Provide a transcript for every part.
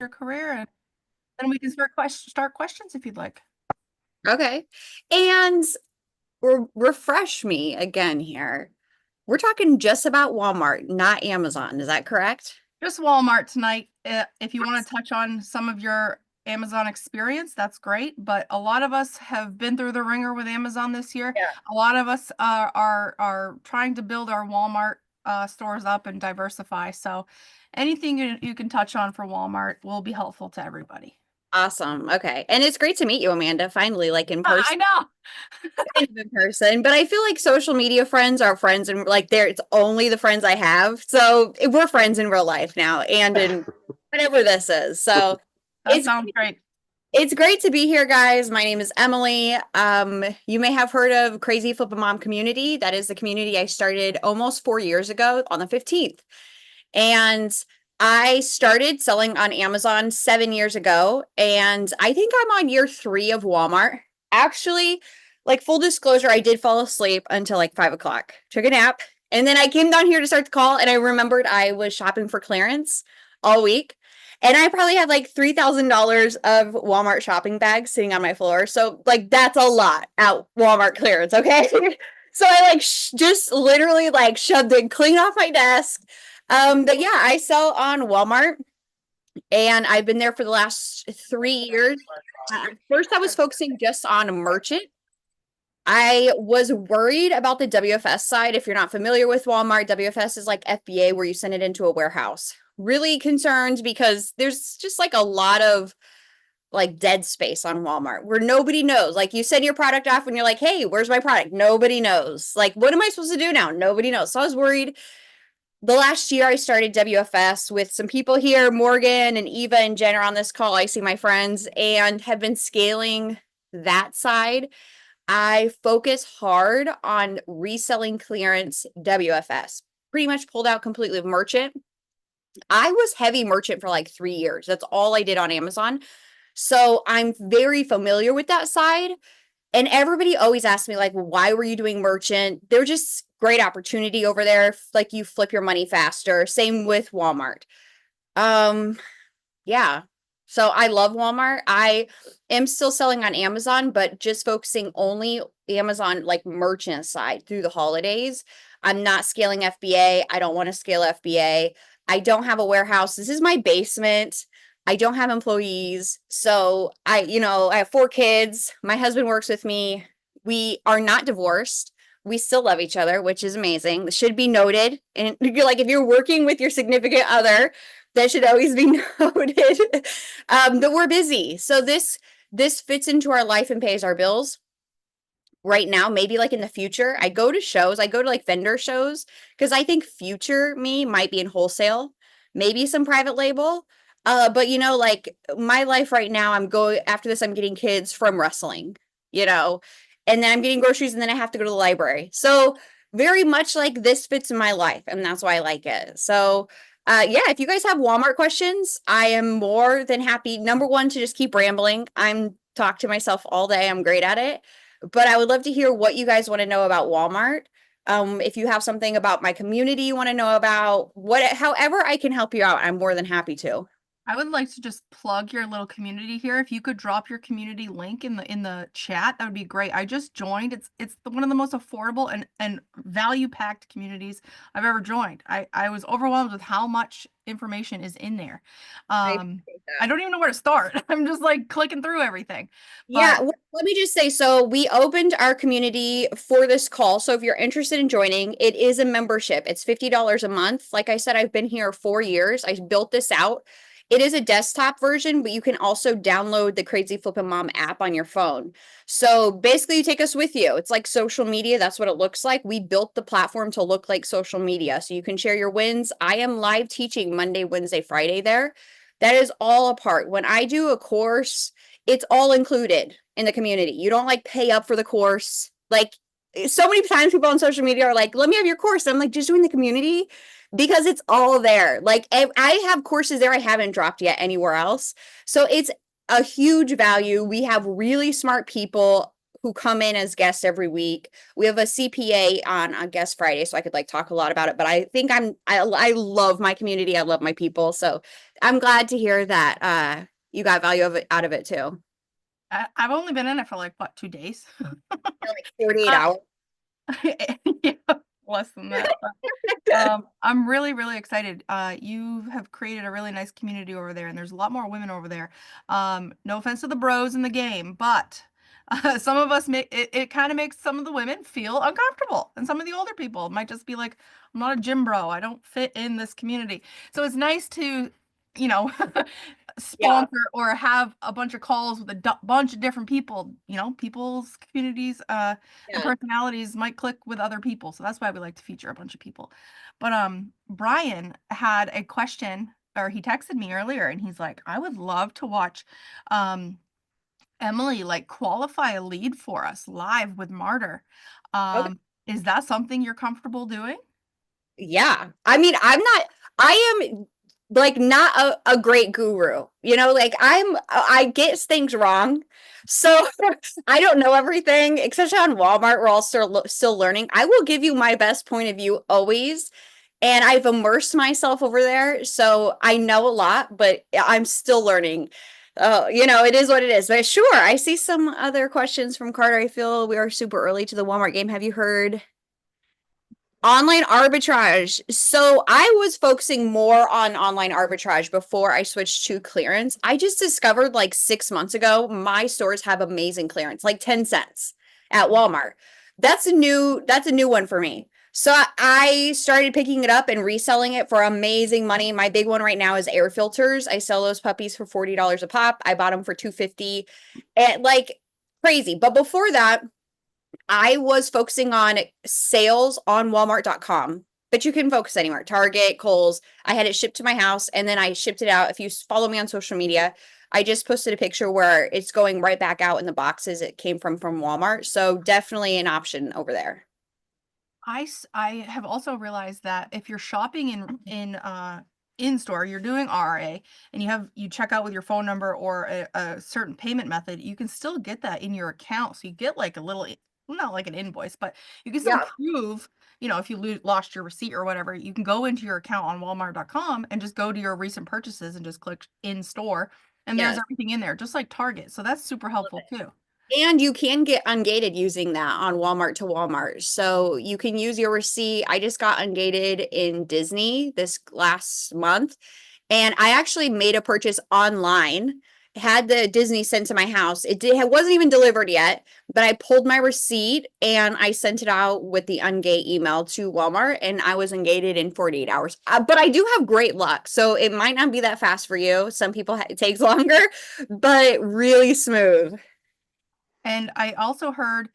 your career, and then we can start questions if you'd like. Okay. And refresh me again here. We're talking just about Walmart, not Amazon. Is that correct? Just Walmart tonight. If you want to touch on some of your Amazon experience, that's great. But a lot of us have been through the ringer with Amazon this year. Yeah. A lot of us are trying to build our Walmart stores up and diversify. So anything you can touch on for Walmart will be helpful to everybody. Awesome. Okay. And it's great to meet you, Amanda, finally, like in I person, know. kind of in person. But I feel like social media friends are friends and like it's only the friends I have. So we're friends in real life now and in whatever this is. So That it's sounds great. it's great to be here, guys. My name is Emily. You may have heard of Crazy Flippin' Mom community. That is the community I started almost 4 years ago on the 15th. And I started selling on Amazon 7 years ago. And I think I'm on year 3 of Walmart. Actually, like full disclosure, I did fall asleep until like 5 o'clock, took a nap. And then I came down here to start the call and I remembered I was shopping for clearance all week. And I probably had like $3,000 of Walmart shopping bags sitting on my floor. So, like, that's a lot at Walmart clearance. Okay. So I like just literally like shoved it clean off my desk. But yeah, I sell on Walmart and I've been there for the last 3 years. First, I was focusing just on merchant. I was worried about the WFS side. If you're not familiar with Walmart, WFS is like FBA where you send it into a warehouse. Really concerned because there's just like a lot of like dead space on Walmart where nobody knows. Like you send your product off and you're like, hey, where's my product? Nobody knows. Like, what am I supposed to do now? Nobody knows. So I was worried. The last year I started WFS with some people here, Morgan and Eva and Jen are on this call. I see my friends and have been scaling that side. I focus hard on reselling clearance WFS. Pretty much pulled out completely of merchant. I was heavy merchant for like 3 years. That's all I did on Amazon. So I'm very familiar with that side. And everybody always asks me, like, why were you doing merchant? They're just great opportunity over there. Like you flip your money faster. Same with Walmart. Um, yeah. So I love Walmart. I am still selling on Amazon, but just focusing only Amazon like merchant side through the holidays. I'm not scaling FBA. I don't want to scale FBA. I don't have a warehouse. This is my basement. I don't have employees. So I have 4 kids. My husband works with me. We are not divorced. We still love each other, which is amazing. This should be noted. And you're like, if you're working with your significant other, that should always be noted. That we're busy. So this fits into our life and pays our bills right now. Maybe like in the future, I go to shows, I go to like vendor shows because I think future me might be in wholesale, maybe some private label. But like my life right now, I'm going after this, I'm getting kids from wrestling, you know, and then I'm getting groceries and then I have to go to the library. So very much like this fits in my life, and that's why I like it. So yeah, if you guys have Walmart questions, I am more than happy. Number one, to just keep rambling. I'm talk to myself all day. I'm great at it. But I would love to hear what you guys want to know about Walmart. If you have something about my community you want to know about, however I can help you out, I'm more than happy to. I would like to just plug your little community here. If you could drop your community link in the chat, that would be great. I just joined. It's one of the most affordable and value-packed communities I've ever joined. I was overwhelmed with how much information is in there. I Um, appreciate I that. don't even know where to start. I'm just like clicking through everything. Yeah, But well, let me just say, so we opened our community for this call. So if you're interested in joining, it is a membership. It's $50 a month. Like I said, I've been here 4 years. I built this out. It is a desktop version, but you can also download the Crazy Flippin' Mom app on your phone. So basically, you take us with you. It's like social media. That's what it looks like. We built the platform to look like social media. So you can share your wins. I am live teaching Monday, Wednesday, Friday there. That is all a part. When I do a course, it's all included in the community. You don't like pay up for the course. Like so many times people on social media are like, let me have your course. I'm like, just join the community because it's all there. Like I have courses there I haven't dropped yet anywhere else. So it's a huge value. We have really smart people who come in as guests every week. We have a CPA on guest Friday, so I could like talk a lot about it. But I think I love my community. I love my people. So I'm glad to hear that you got value of it out of it too. I've only been in it for like what, 2 days? Like 48 Uh, hours. yeah, less than that. I'm really, really excited. You have created a really nice community over there, and there's a lot more women over there. No offense to the bros in the game, but some of us make it, it kind of makes some of the women feel uncomfortable. And some of the older people might just be like, I'm not a gym bro. I don't fit in this community. So it's nice to, you know, Yeah. sponsor or have a bunch of calls with a bunch of different people. People's communities, and Yeah. personalities might click with other people. So that's why we like to feature a bunch of people. But Brian had a question, or he texted me earlier, and he's like, I would love to watch um Emily like qualify a lead for us live with Martyr. Okay. Is that something you're comfortable doing? Yeah. I mean, I am like not a great guru, like I get things wrong. So I don't know everything, especially on Walmart. We're all still learning. I will give you my best point of view always. And I've immersed myself over there. So I know a lot, but I'm still learning. It is what it is. But sure, I see some other questions from Carter. I feel we are super early to the Walmart game. Have you heard? Online arbitrage. So I was focusing more on online arbitrage before I switched to clearance. I just discovered like 6 months ago, my stores have amazing clearance, like 10 cents at Walmart. That's a new one for me. So I started picking it up and reselling it for amazing money. My big one right now is air filters. I sell those puppies for $40 a pop. I bought them for $2.50 and like crazy. But before that, I was focusing on sales on Walmart.com, but you can focus anywhere. Target, Kohl's. I had it shipped to my house and then I shipped it out. If you follow me on social media, I just posted a picture where it's going right back out in the boxes it came from Walmart. So definitely an option over there. I have also realized that if you're shopping in store, you're doing RA, and you check out with your phone number or a certain payment method, you can still get that in your account. So you get like a little, well, not like an invoice, but you can still Yeah. prove, if you lost your receipt or whatever, you can go into your account on Walmart.com and just go to your recent purchases and just click in store, and there's Yes. everything in there, just like Target. So that's super helpful too. And you can get ungated using that on Walmart to Walmart. So you can use your receipt. I just got ungated in Disney this last month, and I actually made a purchase online, had the Disney sent to my house. It wasn't even delivered yet, but I pulled my receipt and I sent it out with the ungate email to Walmart, and I was ungated in 48 hours. But I do have great luck. So it might not be that fast for you. Some people it takes longer, but really smooth. And I also heard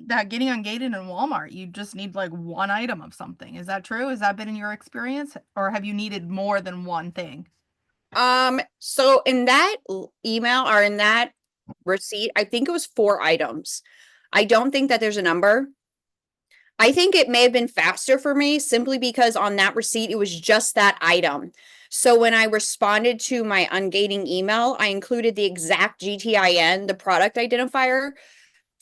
that getting ungated in Walmart, you just need like one item of something. Is that true? Has that been in your experience? Or have you needed more than one thing? So in that email or in that receipt, I think it was 4 items. I don't think that there's a number. I think it may have been faster for me simply because on that receipt, it was just that item. So when I responded to my ungating email, I included the exact GTIN, the product identifier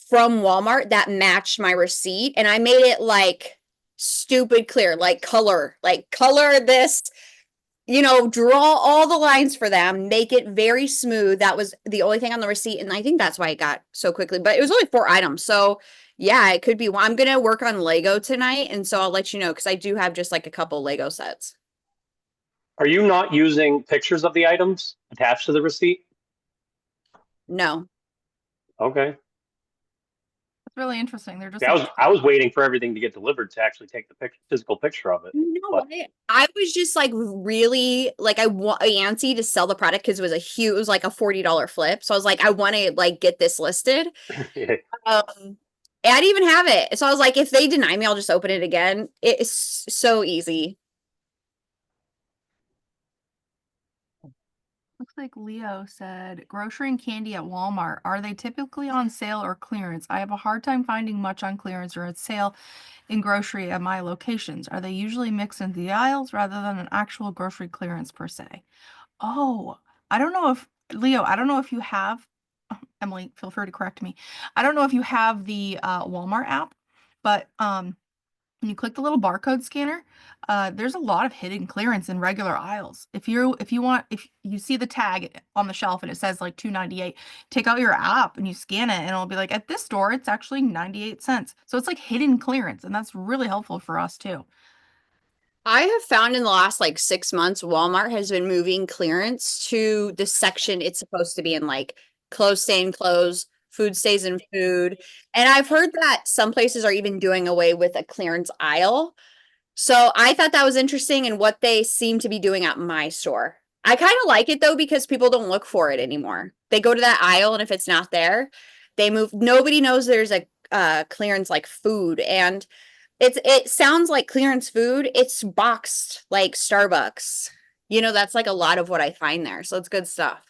from Walmart that matched my receipt. And I made it like stupid clear, like color this, draw all the lines for them, make it very smooth. That was the only thing on the receipt. And I think that's why it got so quickly, but it was only 4 items. So yeah, it could be one. I'm going to work on Lego tonight. And so I'll let you know because I do have just like a couple Lego sets. Are you not using pictures of the items attached to the receipt? No. Okay. It's really interesting. They're just Yeah, I like, was I was waiting for everything to get delivered to actually take the physical picture of it. You know But what? I was just like really like I want antsy to sell the product because it was like a $40 flip. So I was like, I want to like get this listed. Um, and I didn't even have it. So I was like, if they deny me, I'll just open it again. It's so easy. looks like Leo said, grocery and candy at Walmart. Are they typically on sale or clearance? I have a hard time finding much on clearance or at sale in grocery at my locations. Are they usually mixed into the aisles rather than an actual grocery clearance per se? Oh, I don't know if Leo, I don't know if you have. Emily, feel free to correct me. I don't know if you have the Walmart app, but when you click the little barcode scanner, there's a lot of hidden clearance in regular aisles. If you see the tag on the shelf and it says like 2.98, take out your app and you scan it and it'll be like at this store it's actually 98 cents. So it's like hidden clearance, and that's really helpful for us too. I have found in the last like 6 months, Walmart has been moving clearance to the section it's supposed to be in, like clothes stay in clothes, food stays in food. And I've heard that some places are even doing away with a clearance aisle. So I thought that was interesting and what they seem to be doing at my store. I kind of like it though, because people don't look for it anymore. They go to that aisle, and if it's not there, they move. Nobody knows there's a clearance like food. And it sounds like clearance food. It's boxed like Starbucks. That's like a lot of what I find there. So it's good stuff.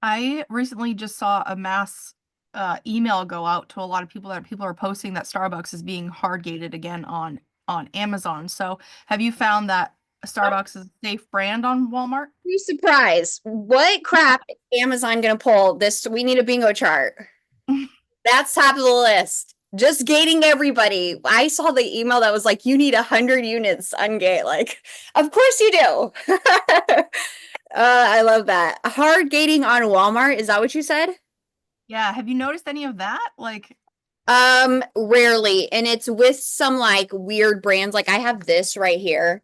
I recently just saw a mass email go out to a lot of people that people are posting that Starbucks is being hard gated again on Amazon. So have you found that Starbucks is a safe brand on Walmart? You surprised. What crap is Amazon gonna pull this? We need a bingo chart. That's top of the list. Just gating everybody. I saw the email that was like, you need 100 units ungate. Like, of course you do. I love that. Hard gating on Walmart. Is that what you said? Yeah, have you noticed any of that? Like, Rarely. And it's with some like weird brands. Like I have this right here.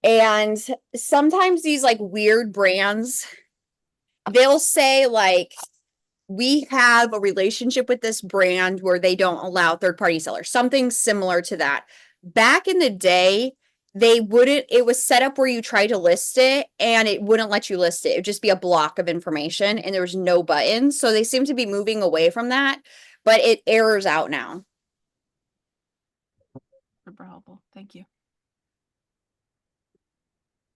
And sometimes these like weird brands, they'll say like, we have a relationship with this brand where they don't allow third-party sellers, something similar to that. Back in the day, it was set up where you try to list it and it wouldn't let you list it. It would just be a block of information and there was no buttons. So they seem to be moving away from that, but it errors out now. super helpful. Thank you.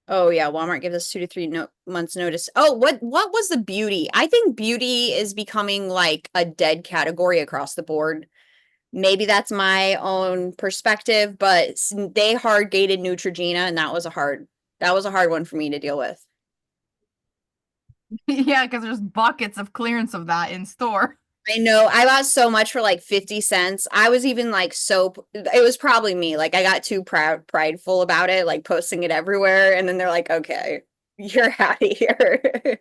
Oh yeah, Walmart gives us 2 to 3 months notice. Oh, what was the beauty? I think beauty is becoming like a dead category across the board. Maybe that's my own perspective, but they hard gated Neutrogena, and that was a hard one for me to deal with. Yeah, because there's buckets of clearance of that in store. I know. I bought so much for like 50 cents. I was even like it was probably me. Like I got too prideful about it, like posting it everywhere. And then they're like, okay, you're out of here.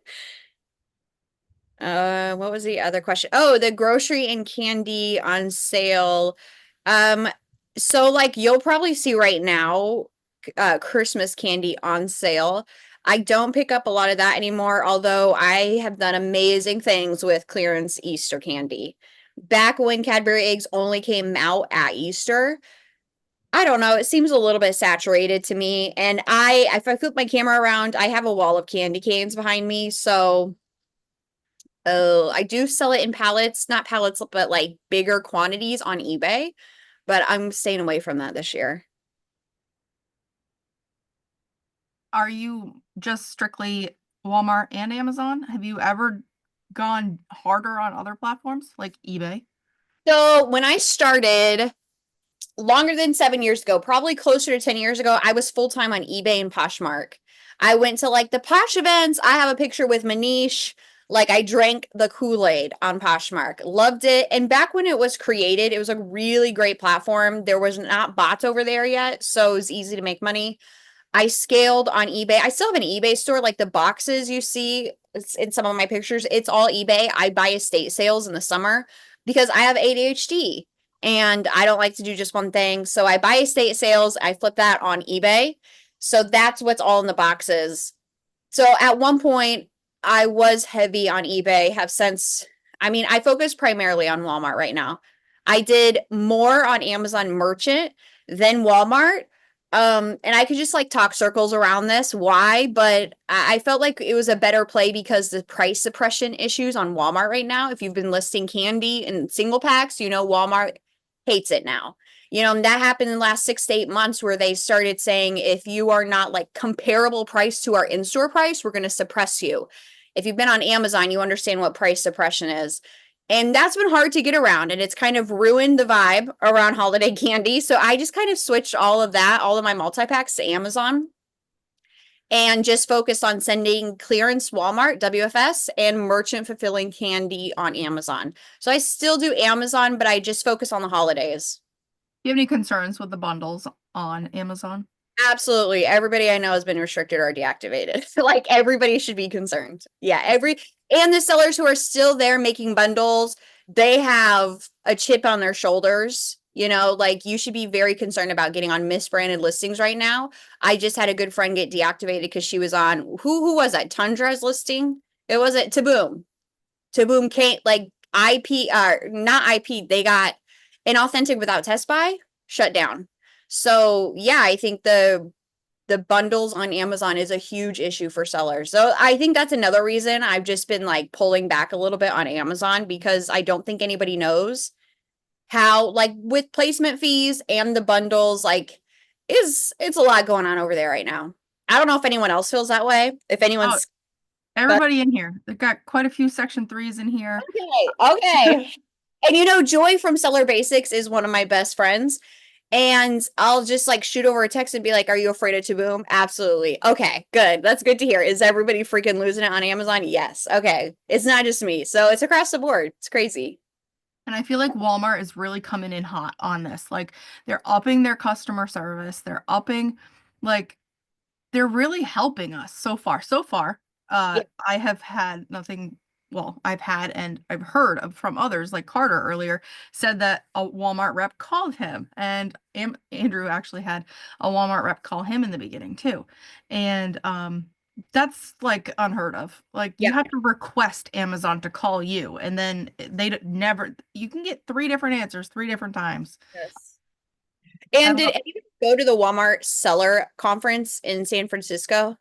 What was the other question? Oh, the grocery and candy on sale. So like you'll probably see right now, Christmas candy on sale. I don't pick up a lot of that anymore, although I have done amazing things with clearance Easter candy. Back when Cadbury eggs only came out at Easter, I don't know, it seems a little bit saturated to me. And if I flip my camera around, I have a wall of candy canes behind me. So I do sell it in pallets, not pallets, but like bigger quantities on eBay. But I'm staying away from that this year. Are you just strictly Walmart and Amazon? Have you ever gone harder on other platforms like eBay? So when I started longer than 7 years ago, probably closer to 10 years ago, I was full-time on eBay and Poshmark. I went to like the Posh events. I have a picture with Manish. Like I drank the Kool-Aid on Poshmark. Loved it. And back when it was created, it was a really great platform. There was not bots over there yet, so it was easy to make money. I scaled on eBay. I still have an eBay store, like the boxes you see in some of my pictures. It's all eBay. I buy estate sales in the summer because I have ADHD and I don't like to do just one thing. So I buy estate sales. I flip that on eBay. So that's what's all in the boxes. So at one point, I was heavy on eBay, have since, I focus primarily on Walmart right now. I did more on Amazon merchant than Walmart. And I could just like talk circles around this. Why? But I felt like it was a better play because the price suppression issues on Walmart right now. If you've been listing candy in single packs, Walmart hates it now. And that happened in the last 6 to 8 months where they started saying, if you are not like comparable price to our in-store price, we're going to suppress you. If you've been on Amazon, you understand what price suppression is. And that's been hard to get around, and it's kind of ruined the vibe around holiday candy. So I just kind of switched all of my multi-packs to Amazon. and just focused on sending clearance Walmart, WFS, and merchant fulfilling candy on Amazon. So I still do Amazon, but I just focus on the holidays. Do you have any concerns with the bundles on Amazon? Absolutely. Everybody I know has been restricted or deactivated. Like everybody should be concerned. Yeah, and the sellers who are still there making bundles, they have a chip on their shoulders. You know, like you should be very concerned about getting on misbranded listings right now. I just had a good friend get deactivated because she was on who was that? Tundra's listing? It wasn't Taboom. Taboom can't like IP not IP, they got inauthentic without test buy shut down. So yeah, I think the bundles on Amazon is a huge issue for sellers. So I think that's another reason I've just been like pulling back a little bit on Amazon because I don't think anybody knows how like with placement fees and the bundles like it's a lot going on over there right now. I don't know if anyone else feels that way. If Oh, anyone's everybody in here. They've got quite a few Section 3s in here. okay. And you know, Joy from Seller Basics is one of my best friends. And I'll just like shoot over a text and be like, are you afraid of Taboom? Absolutely. Okay, good. That's good to hear. Is everybody freaking losing it on Amazon? Yes. Okay. It's not just me. So it's across the board. It's crazy. And I feel like Walmart is really coming in hot on this. Like they're upping their customer service. They're upping, like, they're really helping us so far. So far, Yeah. I have had nothing. Well, I've had and I've heard of from others, like Carter earlier said that a Walmart rep called him, and Andrew actually had a Walmart rep call him in the beginning too, and that's like unheard of. Like you Yeah. have to request Amazon to call you, and then never. You can get three different answers 3 different times. Yes. I And don't did know. anyone go to the Walmart seller conference in San Francisco?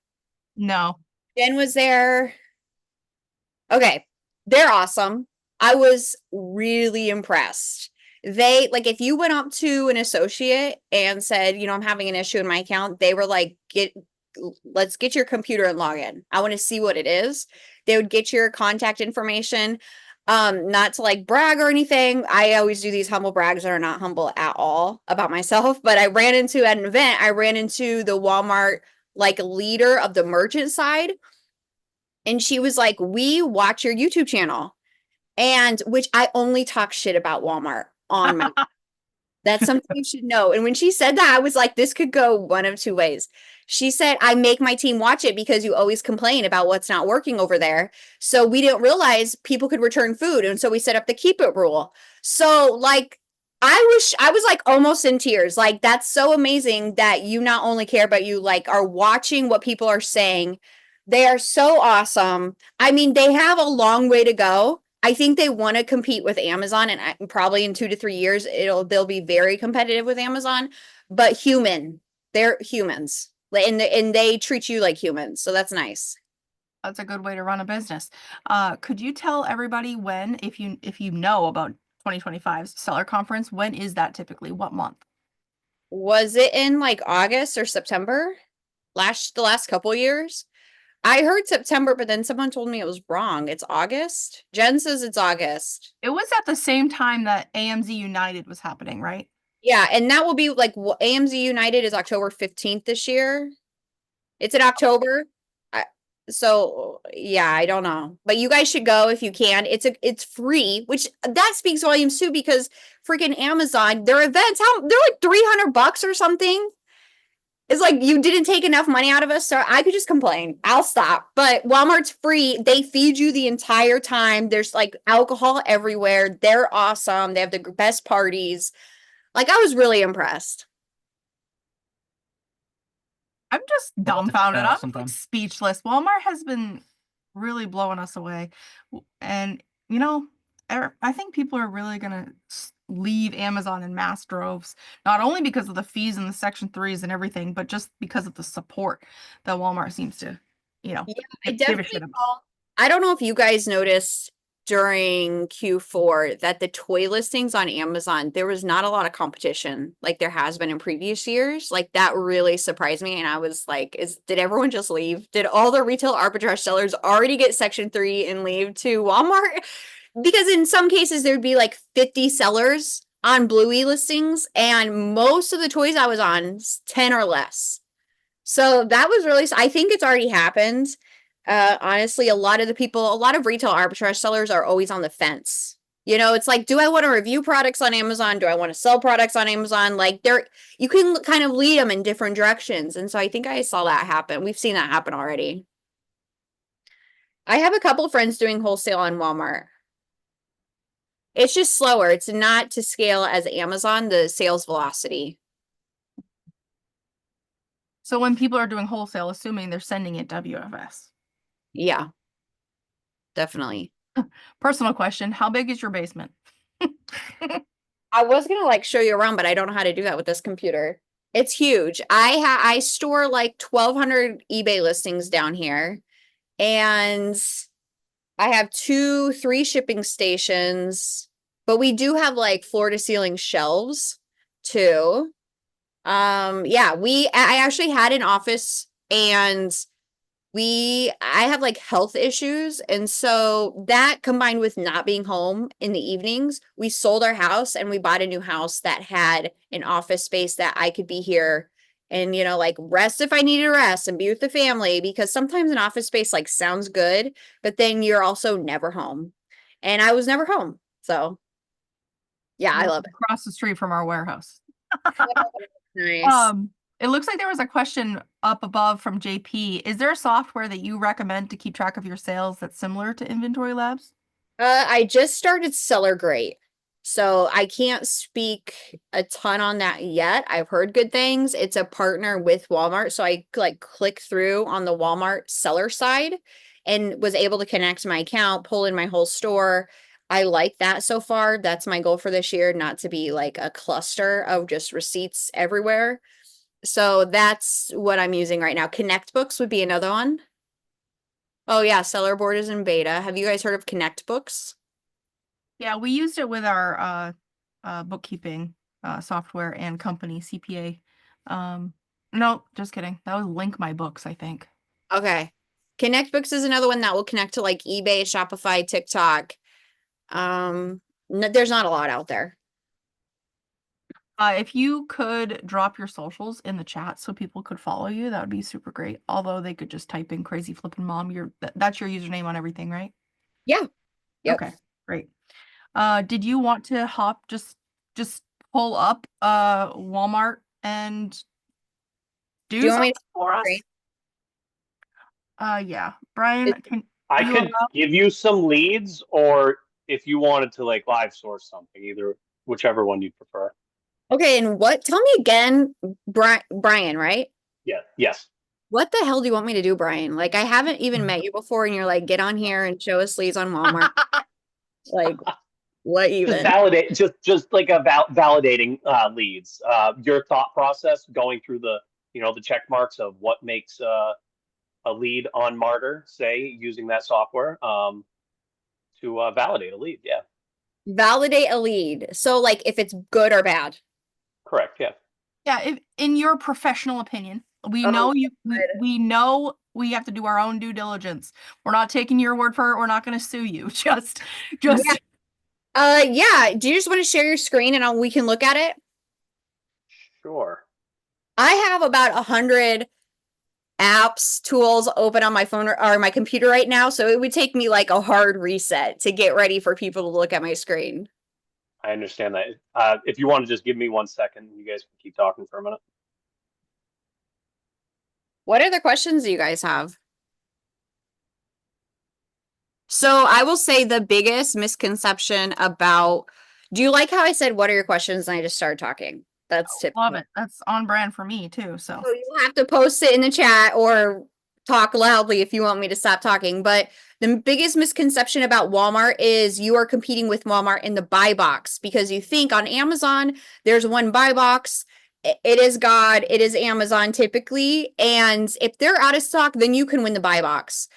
No. Jen was there. Okay. They're awesome. I was really impressed. They like if you went up to an associate and said, you know, I'm having an issue in my account, they were like, let's get your computer and log in. I want to see what it is. They would get your contact information. Not to like brag or anything. I always do these humble brags that are not humble at all about myself, but I ran into at an event, I ran into the Walmart like leader of the merchant side. And she was like, we watch your YouTube channel. And which I only talk shit about Walmart on my that's something you should know. And when she said that, I was like, this could go one of two ways. She said, I make my team watch it because you always complain about what's not working over there. So we didn't realize people could return food. And so we set up the keep it rule. So like I was like almost in tears. Like that's so amazing that you not only care, but you like are watching what people are saying. They are so awesome. I mean, they have a long way to go. I think they want to compete with Amazon, and probably in 2 to 3 years, they'll be very competitive with Amazon. But they're humans, and they treat you like humans, so that's nice. That's a good way to run a business. Could you tell everybody when, if you know about 2025's seller conference, when is that typically? What month? Was it in like August or September? The last couple years? I heard September, but then someone told me it was wrong. It's August. Jen says it's August. It was at the same time that AMZ United was happening, right? Yeah, and that will be like AMZ United is October 15th this year. It's in October. I, so yeah, I don't know. But you guys should go if you can. It's free, which that speaks volumes too because freaking Amazon, their events, they're like $300 or something. It's like you didn't take enough money out of us, so I could just complain. I'll stop. But Walmart's free. They feed you the entire time. There's like alcohol everywhere. They're awesome. They have the best parties. Like I was really impressed. I'm just I'll have to check dumbfounded. that out I'm like sometime. speechless. Walmart has been really blowing us away. And, you know, I think people are really going to leave Amazon in mass droves, not only because of the fees and the Section 3s and everything, but just because of the support that Walmart seems to, you know, Yeah, I give a definitely shit about. saw. I don't know if you guys noticed during Q4 that the toy listings on Amazon, there was not a lot of competition like there has been in previous years. Like that really surprised me. And I was like, did everyone just leave? Did all the retail arbitrage sellers already get Section 3 and leave to Walmart? Because in some cases there'd be like 50 sellers on Bluey listings, and most of the toys I was on, 10 or less. So that was really, I think it's already happened. Honestly, a lot of retail arbitrage sellers are always on the fence. You know, it's like, do I want to review products on Amazon? Do I want to sell products on Amazon? Like you can kind of lead them in different directions. And so I think I saw that happen. We've seen that happen already. I have a couple friends doing wholesale on Walmart. It's just slower. It's not to scale as Amazon, the sales velocity. So when people are doing wholesale, assuming they're sending it WFS. Yeah, definitely. Personal question, how big is your basement? I was gonna like show you around, but I don't know how to do that with this computer. It's huge. I store like 1,200 eBay listings down here, and I have 3 shipping stations, but we do have like floor to ceiling shelves too. Yeah, I actually had an office, and I have like health issues, and so that combined with not being home in the evenings, we sold our house and we bought a new house that had an office space that I could be here and, you know, like rest if I needed to rest and be with the family, because sometimes an office space like sounds good, but then you're also never home. And I was never home. So yeah, I love Across the street from our warehouse. it. Nice. It looks like there was a question up above from JP. Is there a software that you recommend to keep track of your sales that's similar to Inventory Labs? I just started Seller Great, so I can't speak a ton on that yet. I've heard good things. It's a partner with Walmart, so I like click through on the Walmart seller side and was able to connect my account, pull in my whole store. I like that so far. That's my goal for this year, not to be like a cluster of just receipts everywhere. So that's what I'm using right now. Connect Books would be another one. Oh yeah, Seller Board is in beta. Have you guys heard of Connect Books? Yeah, we used it with our bookkeeping software and company CPA. No, just kidding. That was Link My Books, I think. Okay. Connect Books is another one that will connect to like eBay, Shopify, TikTok. There's not a lot out there. If you could drop your socials in the chat so people could follow you, that would be super great. Although they could just type in Crazy Flippin' Mom. That's your username on everything, right? Yeah. Yep. Okay, great. Did you want to just pull up Walmart and Do do you want me something to for us? screen? Yeah. Brian, can I you could allow? give you some leads, or if you wanted to like live source something, either whichever one you prefer. Okay, and tell me again, Brian, right? Yeah. Yes. What the hell do you want me to do, Brian? Like, I haven't even met you before, and you're like, get on here and show us leads on Walmart. Like, what Just even? validate, just like a validating leads. Your thought process going through the check marks of what makes a lead on Martyr, say using that software to validate a lead. Yeah. Validate a lead. So, like, if it's good or bad. Correct. Yeah. Yeah, in your professional opinion, we Oh, know good. we know we have to do our own due diligence. We're not taking your word for it. We're not going to sue you. Just Yeah. Yeah. Do you just want to share your screen and we can look at it? Sure. I have about 100 apps, tools open on my phone or my computer right now, so it would take me like a hard reset to get ready for people to look at my screen. I understand that. If you want to just give me 1 second, you guys can keep talking for a minute. What other questions do you guys have? So I will say the biggest misconception about, do you like how I said, what are your questions? And I just started talking. That's typical. love it. That's on brand for me too. So So you have to post it in the chat or talk loudly if you want me to stop talking. But the biggest misconception about Walmart is you are competing with Walmart in the buy box, because you think on Amazon, there's one buy box. It is God, it is Amazon typically. And if they're out of stock, then you can win the buy box.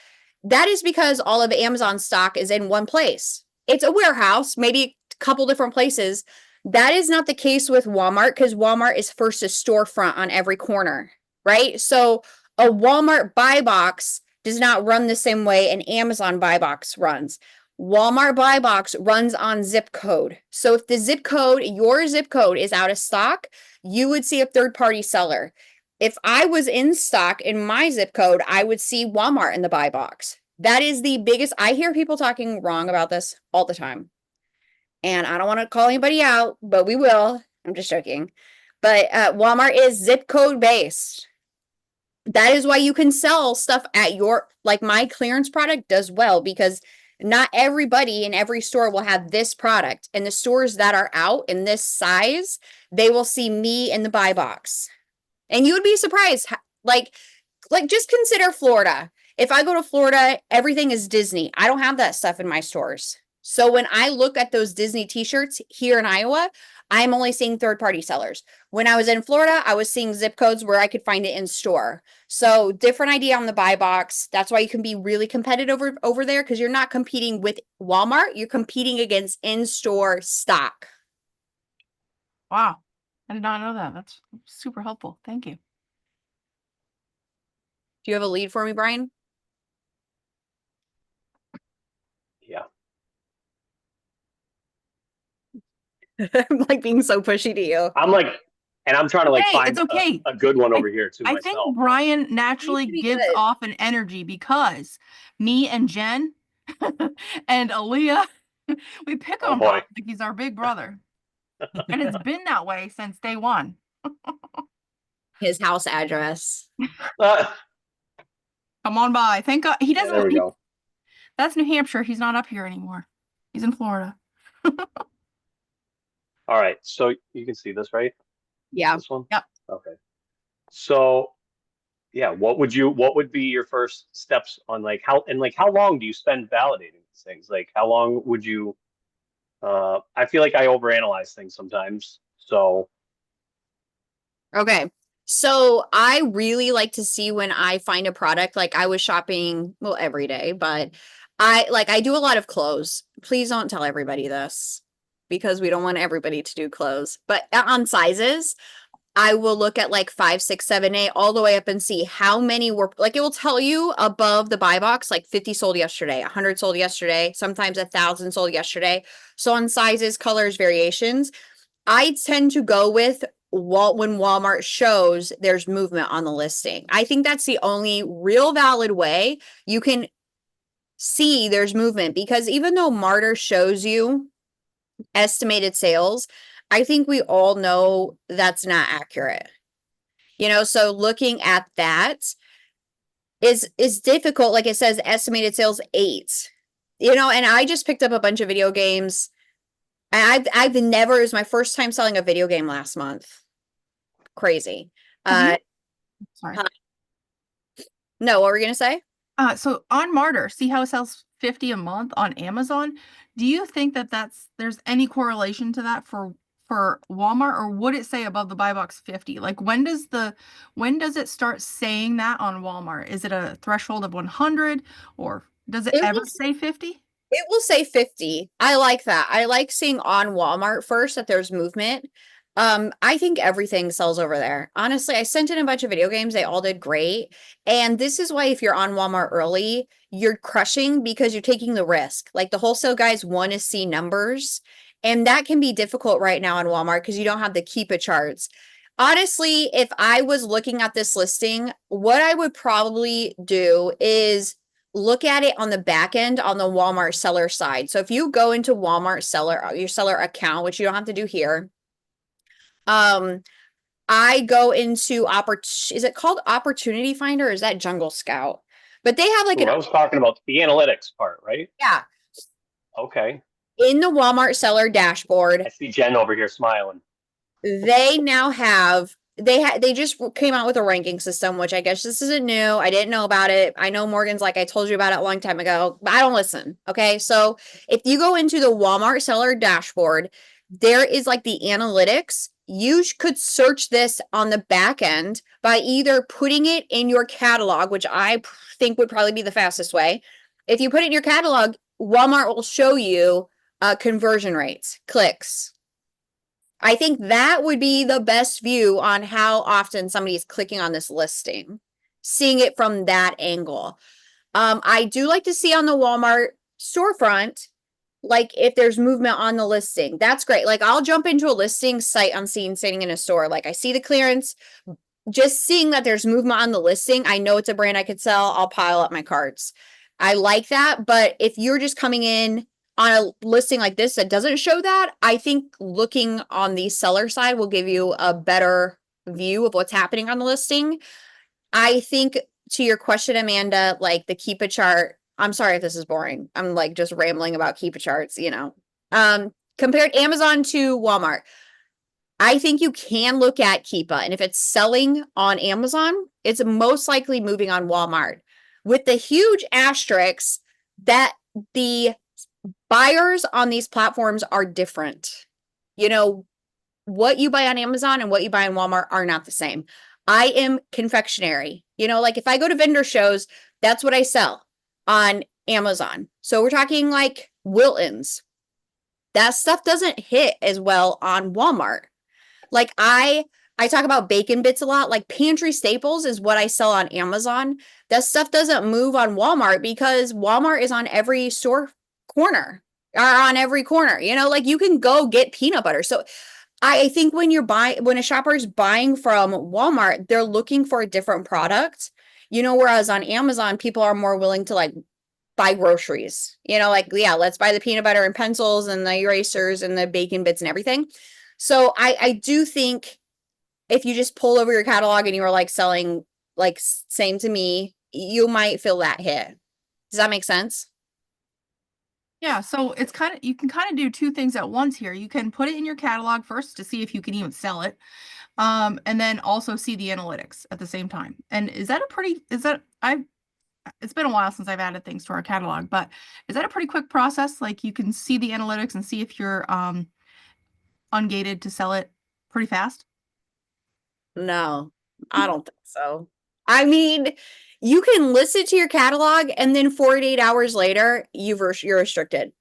That is because all of Amazon stock is in one place. It's a warehouse, maybe a couple different places. That is not the case with Walmart, because Walmart is first a storefront on every corner, right? So a Walmart buy box does not run the same way an Amazon buy box runs. Walmart buy box runs on zip code. So if your zip code is out of stock, you would see a third party seller. if I was in stock in my zip code, I would see Walmart in the buy box. That is the biggest. I hear people talking wrong about this all the time. And I don't want to call anybody out, but we will. I'm just joking. But Walmart is zip code based. That is why you can sell stuff at your, like my clearance product does well, because not everybody in every store will have this product. And the stores that are out in this size, they will see me in the buy box. And you would be surprised. Like just consider Florida. If I go to Florida, everything is Disney. I don't have that stuff in my stores. So when I look at those Disney t-shirts here in Iowa, I'm only seeing third-party sellers. When I was in Florida, I was seeing zip codes where I could find it in store. So different idea on the buy box. That's why you can be really competitive over there, because you're not competing with Walmart. You're competing against in-store stock. Wow. I did not know that. That's super helpful. Thank you. Do you have a lead for me, Brian? Yeah. I'm like being so pushy to you. I'm like, and I'm trying to like Hey, find it's okay. a good one over here too I myself. think Brian naturally be gives good. off an energy because me and Jen and Aaliyah, we pick Oh on boy. Brian like he's our big brother. And it's been that way since day one. His house address. Uh, Come on by. Thank God he yeah, doesn't. there we go. That's New Hampshire. He's not up here anymore. He's in Florida. All right, so you can see this, right? Yeah. This one? Yep. Okay. So yeah, what would be your first steps on like how long do you spend validating these things? Like how long would you I feel like I overanalyze things sometimes. So Okay. So I really like to see when I find a product, like I was shopping, well, every day, but I do a lot of clothes. Please don't tell everybody this, because we don't want everybody to do clothes. But on sizes, I will look at like 5, 6, 7, 8, all the way up and see how many were, like it will tell you above the buy box, like 50 sold yesterday, 100 sold yesterday, sometimes 1,000 sold yesterday. So on sizes, colors, variations, I tend to go with when Walmart shows there's movement on the listing. I think that's the only real valid way you can see there's movement, because even though Martyr shows you estimated sales, I think we all know that's not accurate. So looking at that is difficult. Like it says estimated sales 8. And I just picked up a bunch of video games. I've never, it was my first time selling a video game last month. Crazy. Sorry. No, what were you gonna say? So on Martyr, see how it sells 50 a month on Amazon? Do you think that there's any correlation to that for Walmart, or would it say above the buy box 50? Like when does it start saying that on Walmart? Is it a threshold of 100, or does it ever say 50? It will say 50. I like that. I like seeing on Walmart first that there's movement. I think everything sells over there. Honestly, I sent in a bunch of video games. They all did great. And this is why if you're on Walmart early, you're crushing, because you're taking the risk. Like the wholesale guys want to see numbers. And that can be difficult right now on Walmart because you don't have the keep it charts. Honestly, if I was looking at this listing, what I would probably do is look at it on the back end on the Walmart seller side. So if you go into Walmart your seller account, which you don't have to do here, I go into is it called Opportunity Finder, or is that Jungle Scout? But they have like I was talking about the analytics part, right? Yeah. Okay. In the Walmart seller dashboard, I see Jen over here smiling. they now have they just came out with a ranking system, which I guess this isn't new. I didn't know about it. I know Morgan's like, I told you about it a long time ago, but I don't listen. Okay. So if you go into the Walmart seller dashboard, there is like the analytics. You could search this on the back end by either putting it in your catalog, which I think would probably be the fastest way. If you put it in your catalog, Walmart will show you conversion rates, clicks. I think that would be the best view on how often somebody's clicking on this listing, seeing it from that angle. I do like to see on the Walmart storefront, like if there's movement on the listing. That's great. Like I'll jump into a listing sight unseen sitting in a store. Like I see the clearance, just seeing that there's movement on the listing, I know it's a brand I could sell. I'll pile up my carts. I like that. But if you're just coming in on a listing like this that doesn't show that, I think looking on the seller side will give you a better view of what's happening on the listing. I think to your question, Amanda, like the Keep a chart, I'm sorry if this is boring. I'm like just rambling about Keep a charts, you know. Compared Amazon to Walmart, I think you can look at Keepa, and if it's selling on Amazon, it's most likely moving on Walmart, with the huge asterisks that the buyers on these platforms are different. You know, what you buy on Amazon and what you buy on Walmart are not the same. I am confectionery. You know, like if I go to vendor shows, that's what I sell on Amazon. So we're talking like Wilton's. That stuff doesn't hit as well on Walmart. Like I talk about bacon bits a lot. Like pantry staples is what I sell on Amazon. That stuff doesn't move on Walmart because Walmart is on every store corner or on every corner. You know, like you can go get peanut butter. So I think when a shopper is buying from Walmart, they're looking for a different product. You know, whereas on Amazon, people are more willing to like buy groceries. You know, like, yeah, let's buy the peanut butter and pencils and the erasers and the bacon bits and everything. So I do think if you just pull over your catalog and you are like selling like same to me, you might feel that hit. Does that make sense? Yeah, so it's kind of, you can kind of do two things at once here. You can put it in your catalog first to see if you can even sell it. And then also see the analytics at the same time. And is that a pretty, is that, it's been a while since I've added things to our catalog, but is that a pretty quick process? Like you can see the analytics and see if you're ungated to sell it pretty fast? No, I don't think so. I mean, you can list it to your catalog and then 48 hours later, you're restricted.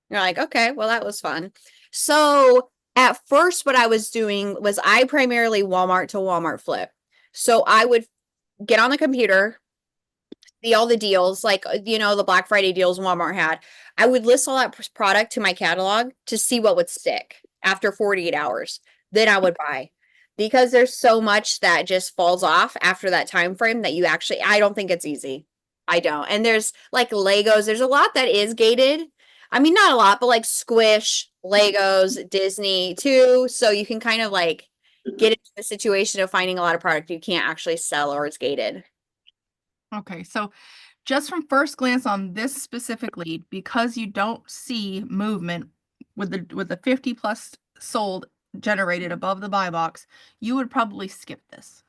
You're like, okay, well, that was fun. So at first, what I was doing was I primarily Walmart to Walmart flip. So I would get on the computer, see all the deals, like, you know, the Black Friday deals Walmart had. I would list all that product to my catalog to see what would stick after 48 hours. Then I would buy because there's so much that just falls off after that time frame that you actually, I don't think it's easy. I don't. And there's like Legos, there's a lot that is gated. I mean, not a lot, but like Squish, Legos, Disney too. So you can kind of like get into the situation of finding a lot of product you can't actually sell or it's gated. Okay, so just from first glance on this specific lead, because you don't see movement with the 50 plus sold generated above the buy box, you would probably skip this.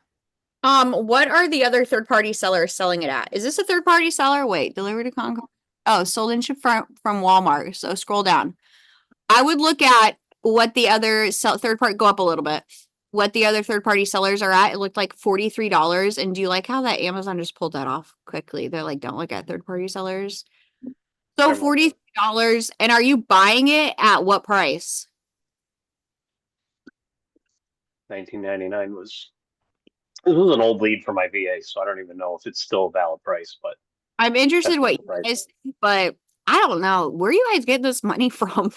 What are the other third-party sellers selling it at? Is this a third-party seller? Wait, delivered to Congo. Oh, sold and shipped from Walmart. So scroll down. I would look at what the other third party go up a little bit. What the other third-party sellers are at. It looked like $43. And do you like how that Amazon just pulled that off quickly? They're like, don't look at third-party sellers. So $43. And are you buying it at what price? 1999 was this was an old lead for my VA, so I don't even know if it's still a valid price, but I'm interested that's in what what the you price guys think, but I don't know. Where you guys get this money from?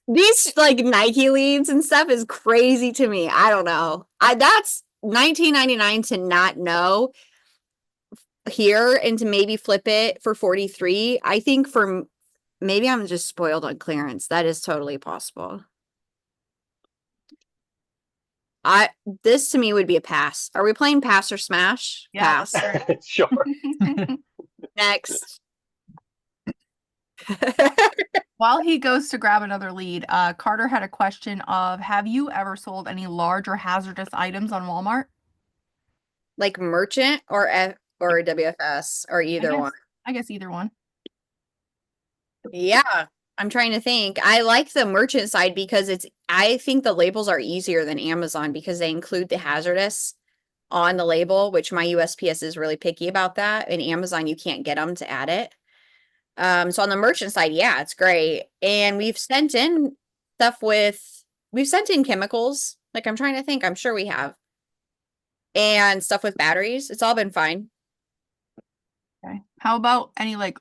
These like Nike leads and stuff is crazy to me. I don't know. That's 1999 to not know here and to maybe flip it for 43. I think for maybe I'm just spoiled on clearance. That is totally possible. This to me would be a pass. Are we playing pass or smash? Yeah, Pass. Sure. Next. While he goes to grab another lead, Carter had a question of, have you ever sold any large or hazardous items on Walmart? Like merchant or or WFS or either one. I guess either one. Yeah, I'm trying to think. I like the merchant side because I think the labels are easier than Amazon because they include the hazardous on the label, which my USPS is really picky about that. In Amazon, you can't get them to add it. So on the merchant side, yeah, it's great. And we've sent in chemicals. Like I'm trying to think, I'm sure we have. And stuff with batteries. It's all been fine. Okay. How about any like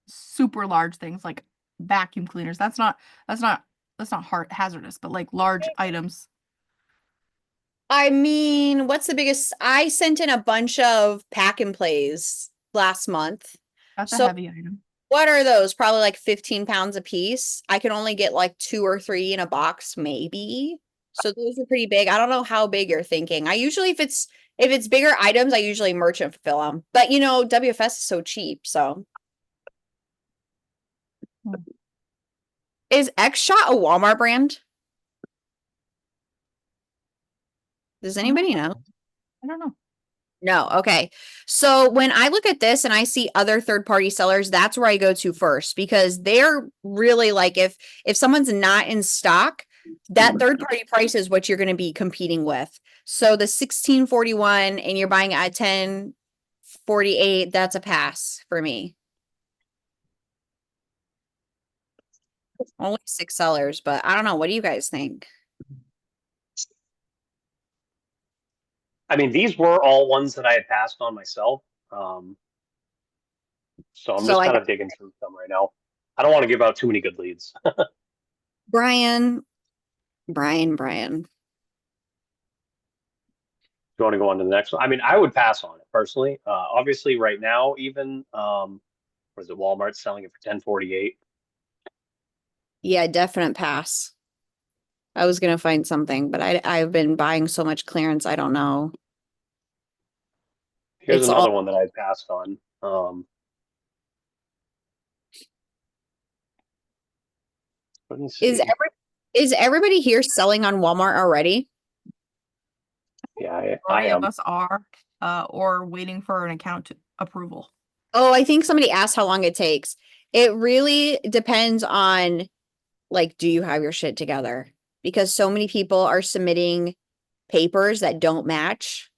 super large things like vacuum cleaners? That's not hard hazardous, but like large items. I mean, what's the biggest? I sent in a bunch of pack and plays last month. That's a So heavy item. what are those? Probably like 15 pounds a piece. I can only get like 2 or 3 in a box, maybe. So those are pretty big. I don't know how big you're thinking. I usually, if it's bigger items, I usually merchant fulfill them. But you know, WFS is so cheap. So Hmm. is X Shot a Walmart brand? Does anybody know? I don't know. No, okay. So when I look at this and I see other third-party sellers, that's where I go to first because they're really like if someone's not in stock, that third-party price is what you're going to be competing with. So the 1641 and you're buying at 1048, that's a pass for me. Only 6 sellers, but I don't know. What do you guys think? I mean, these were all ones that I had passed on myself. Um, so I'm So just I kind got of digging through them right now. I don't want to give out too many good leads. Brian, Brian. You want to go on to the next one? I mean, I would pass on it personally. Obviously, right now, even what is it? Walmart selling it for 1048. Yeah, definite pass. I was gonna find something, but I've been buying so much clearance, I don't know. Here's It's all another one that I passed on. Let me is see. everybody here selling on Walmart already? Yeah, I Majority of am. us are, or waiting for an account approval. Oh, I think somebody asked how long it takes. It really depends on like, do you have your shit together? Because so many people are submitting papers that don't match.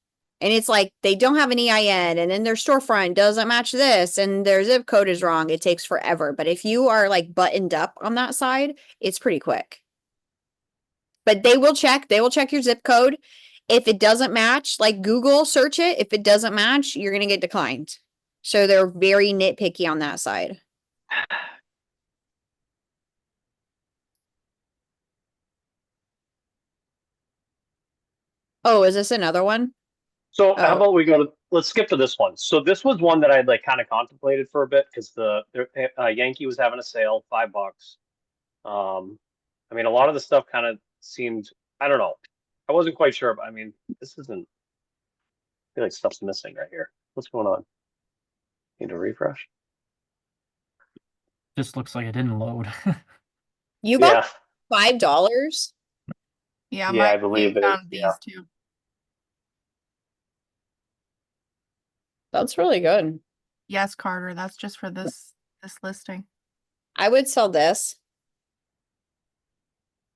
And it's like they don't have an EIN and then their storefront doesn't match this and their zip code is wrong. It takes forever. But if you are like buttoned up on that side, it's pretty quick. But they will check your zip code. If it doesn't match, like Google search it. If it doesn't match, you're going to get declined. So they're very nitpicky on that side. Oh, is this another one? So how Oh, about we go to, let's skip to this one. So this was one that I'd like kind of contemplated for a bit because the Yankee was having a sale, $5. Um, I mean, a lot of the stuff kind of seemed, I don't know. I wasn't quite sure, but I mean, this isn't, I feel like stuff's missing right here. What's going on? Need to refresh? Just looks like it didn't load. you bought Yeah, $5? Yeah, yeah, my I believe it. found Yeah. these too. That's really good. Yes, Carter, that's just for this listing. I would sell this.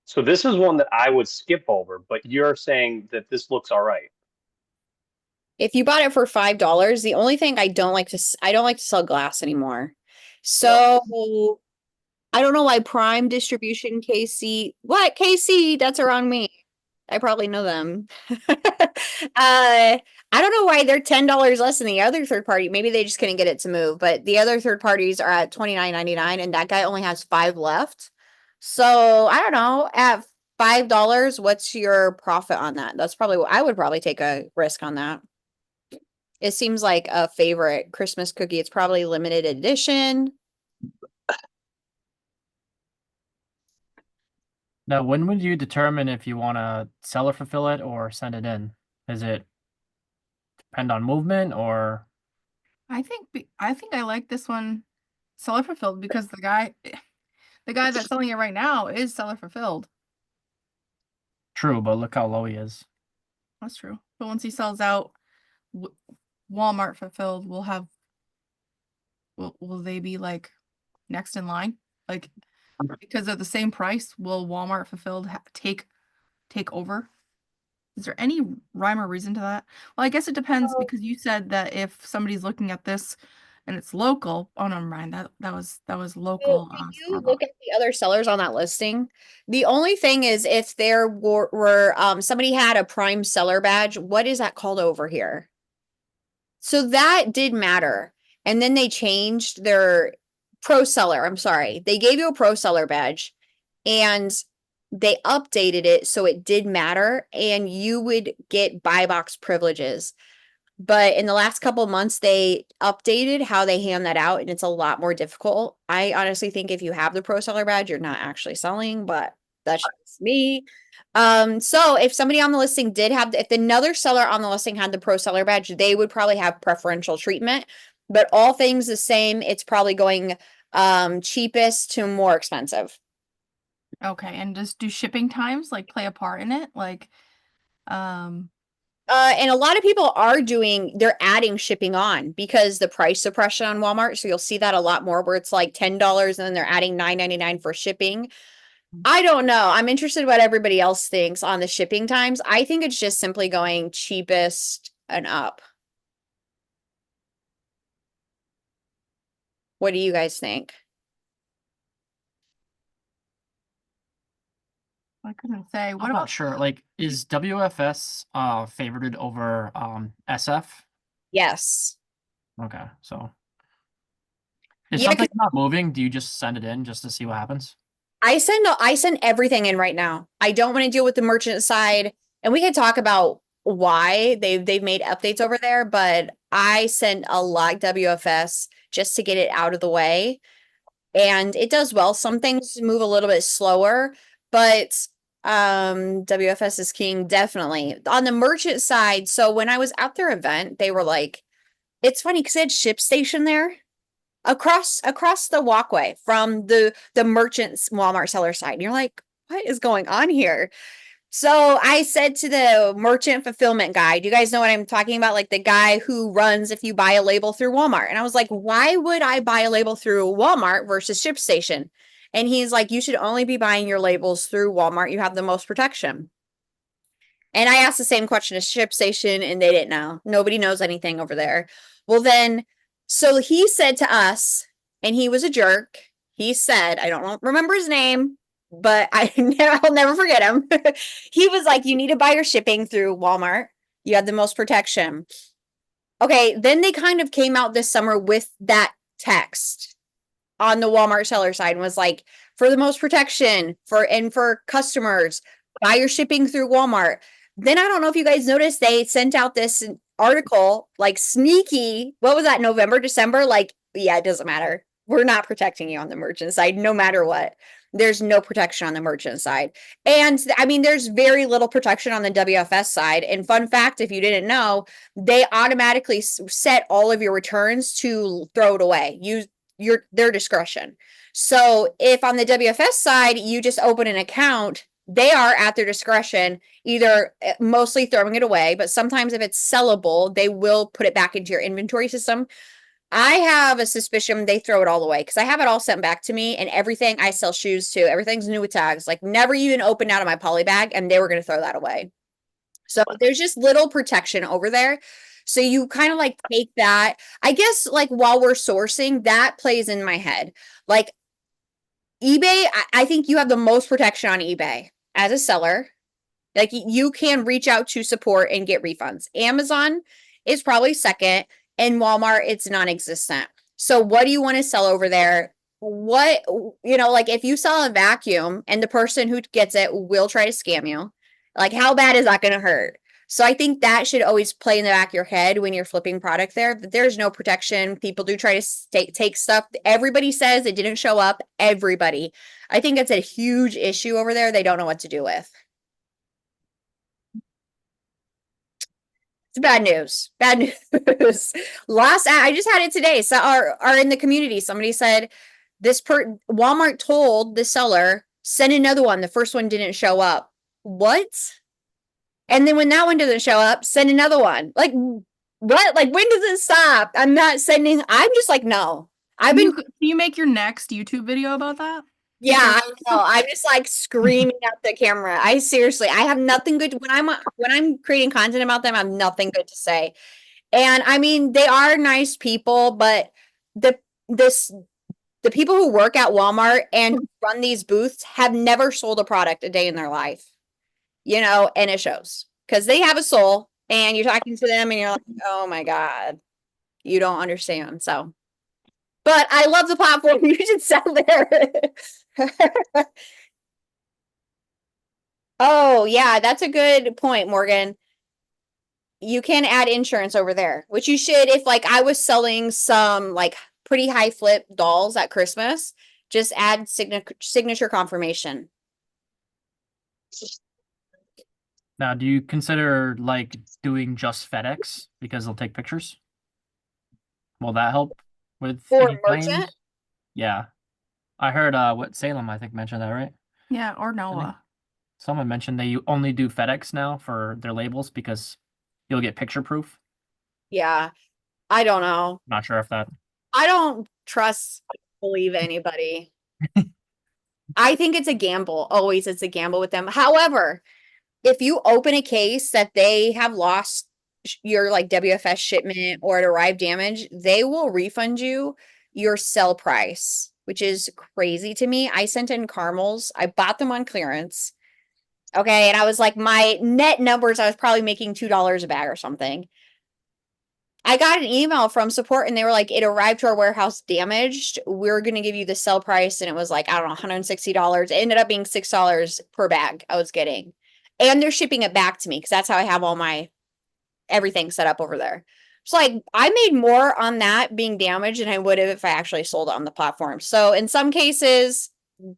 So this is one that I would skip over, but you're saying that this looks all right. If you bought it for $5, the only thing I don't like to sell glass anymore. Yeah. So I don't know why Prime Distribution KC, what KC? That's around me. I probably know them. I don't know why they're $10 less than the other third party. Maybe they just couldn't get it to move, but the other third parties are at $29.99 and that guy only has 5 left. So I don't know. At $5, what's your profit on that? That's probably what I would probably take a risk on that. It seems like a favorite Christmas cookie. It's probably limited edition. Now, when would you determine if you want to seller fulfill it or send it in? Is it depend on movement or I think I like this one seller fulfilled because the guy that's selling it right now is seller fulfilled. true? But look how low he is. That's true. But once he sells out, Walmart fulfilled will they be like next in line? Like because of the same price, will Walmart fulfilled take over? Is there any rhyme or reason to that? Well, I guess it depends because you said that if somebody's looking at this and it's local, oh no, mind that was So local if you store look bought. at the other sellers on that listing, the only thing is if there were somebody had a prime seller badge, what is that called over here? So that did matter. And then they changed their pro seller. I'm sorry. They gave you a pro seller badge and they updated it so it did matter and you would get buy box privileges. But in the last couple of months, they updated how they hand that out, and it's a lot more difficult. I honestly think if you have the pro seller badge, you're not actually selling, but that's just me. So if somebody on the listing did have, if another seller on the listing had the pro seller badge, they would probably have preferential treatment. But all things the same, it's probably going cheapest to more expensive. Okay, and just do shipping times like play a part in it? Like, And a lot of people are they're adding shipping on because the price suppression on Walmart. So you'll see that a lot more where it's like $10 and then they're adding $9.99 for shipping. I don't know. I'm interested in what everybody else thinks on the shipping times. I think it's just simply going cheapest and up. What do you guys think? I couldn't say. What I'm about not sure. Like, is WFS favorited over SF? Yes. Okay, so if Yeah, 'cause something's not moving, do you just send it in just to see what happens? I send everything in right now. I don't want to deal with the merchant side, and we could talk about why they've made updates over there, but I send a lot WFS just to get it out of the way. And it does well. Some things move a little bit slower, but WFS is king, definitely. On the merchant side, so when I was at their event, they were like, it's funny because they had ship station there across the walkway from the merchant's Walmart seller side. And you're like, what is going on here? So I said to the merchant fulfillment guy, do you guys know what I'm talking about? Like the guy who runs if you buy a label through Walmart. And I was like, why would I buy a label through Walmart versus ShipStation? And he's like, you should only be buying your labels through Walmart. You have the most protection. And I asked the same question to ShipStation and they didn't know. Nobody knows anything over there. Well, then, so he said to us, and he was a jerk. He said, I don't remember his name, but I'll never forget him. He was like, you need to buy your shipping through Walmart. You have the most protection. Okay, then they kind of came out this summer with that text on the Walmart seller side and was like, for the most protection for customers, buy your shipping through Walmart. Then I don't know if you guys noticed, they sent out this article like sneaky. What was that, November, December? Like, yeah, it doesn't matter. We're not protecting you on the merchant side, no matter what. There's no protection on the merchant side. And I mean, there's very little protection on the WFS side. And fun fact, if you didn't know, they automatically set all of your returns to throw it away. Use their discretion. So if on the WFS side, you just open an account, they are at their discretion, either mostly throwing it away, but sometimes if it's sellable, they will put it back into your inventory system. I have a suspicion they throw it all away because I have it all sent back to me and everything I sell shoes to, everything's new with tags, like never even opened out of my poly bag, and they were going to throw that away. So there's just little protection over there. So you kind of like take that, I guess, like while we're sourcing, that plays in my head. Like eBay, I think you have the most protection on eBay as a seller. Like you can reach out to support and get refunds. Amazon is probably second, and Walmart, it's non-existent. So what do you want to sell over there? What, like if you sell a vacuum and the person who gets it will try to scam you, like how bad is that going to hurt? So I think that should always play in the back of your head when you're flipping product there, that there's no protection. People do try to take stuff. Everybody says it didn't show up. Everybody. I think it's a huge issue over there. They don't know what to do with. It's bad news. Bad news. I just had it today. So are in the community. Somebody said Walmart told the seller, send another one. The first one didn't show up. What? And then when that one doesn't show up, send another one. Like what? Like when does it stop? I'm not sending. I'm just like, no. Can you make your next YouTube video about that? Yeah, I know. I'm just like screaming at the camera. I have nothing good when I'm creating content about them. I have nothing good to say. And I mean, they are nice people, but the people who work at Walmart and run these booths have never sold a product a day in their life. And it shows because they have a soul, and you're talking to them, and you're like, oh my God, you don't understand. So. But I love the platform. You should sell there. Oh, yeah, that's a good point, Morgan. You can add insurance over there, which you should if like I was selling some like pretty high flip dolls at Christmas, just add signature confirmation. Now, do you consider like doing just FedEx because they'll take pictures? Will that help with For any merchant? claims? Yeah. I heard what Salem I think mentioned that, right? Yeah, or I think Noah. someone mentioned they only do FedEx now for their labels because you'll get picture proof. Yeah, I don't know. Not sure if that. I don't trust, believe anybody. I think it's a gamble. Always it's a gamble with them. However, if you open a case that they have lost your like WFS shipment or it arrived damaged, they will refund you your sell price, which is crazy to me. I sent in caramels. I bought them on clearance. Okay, and I was like, my net numbers, I was probably making $2 a bag or something. I got an email from support and they were like, it arrived to our warehouse damaged. We're going to give you the sell price. And it was like, I don't know, $160. It ended up being $6 per bag I was getting. And they're shipping it back to me because that's how I have all my everything set up over there. So like I made more on that being damaged than I would have if I actually sold it on the platform. So in some cases,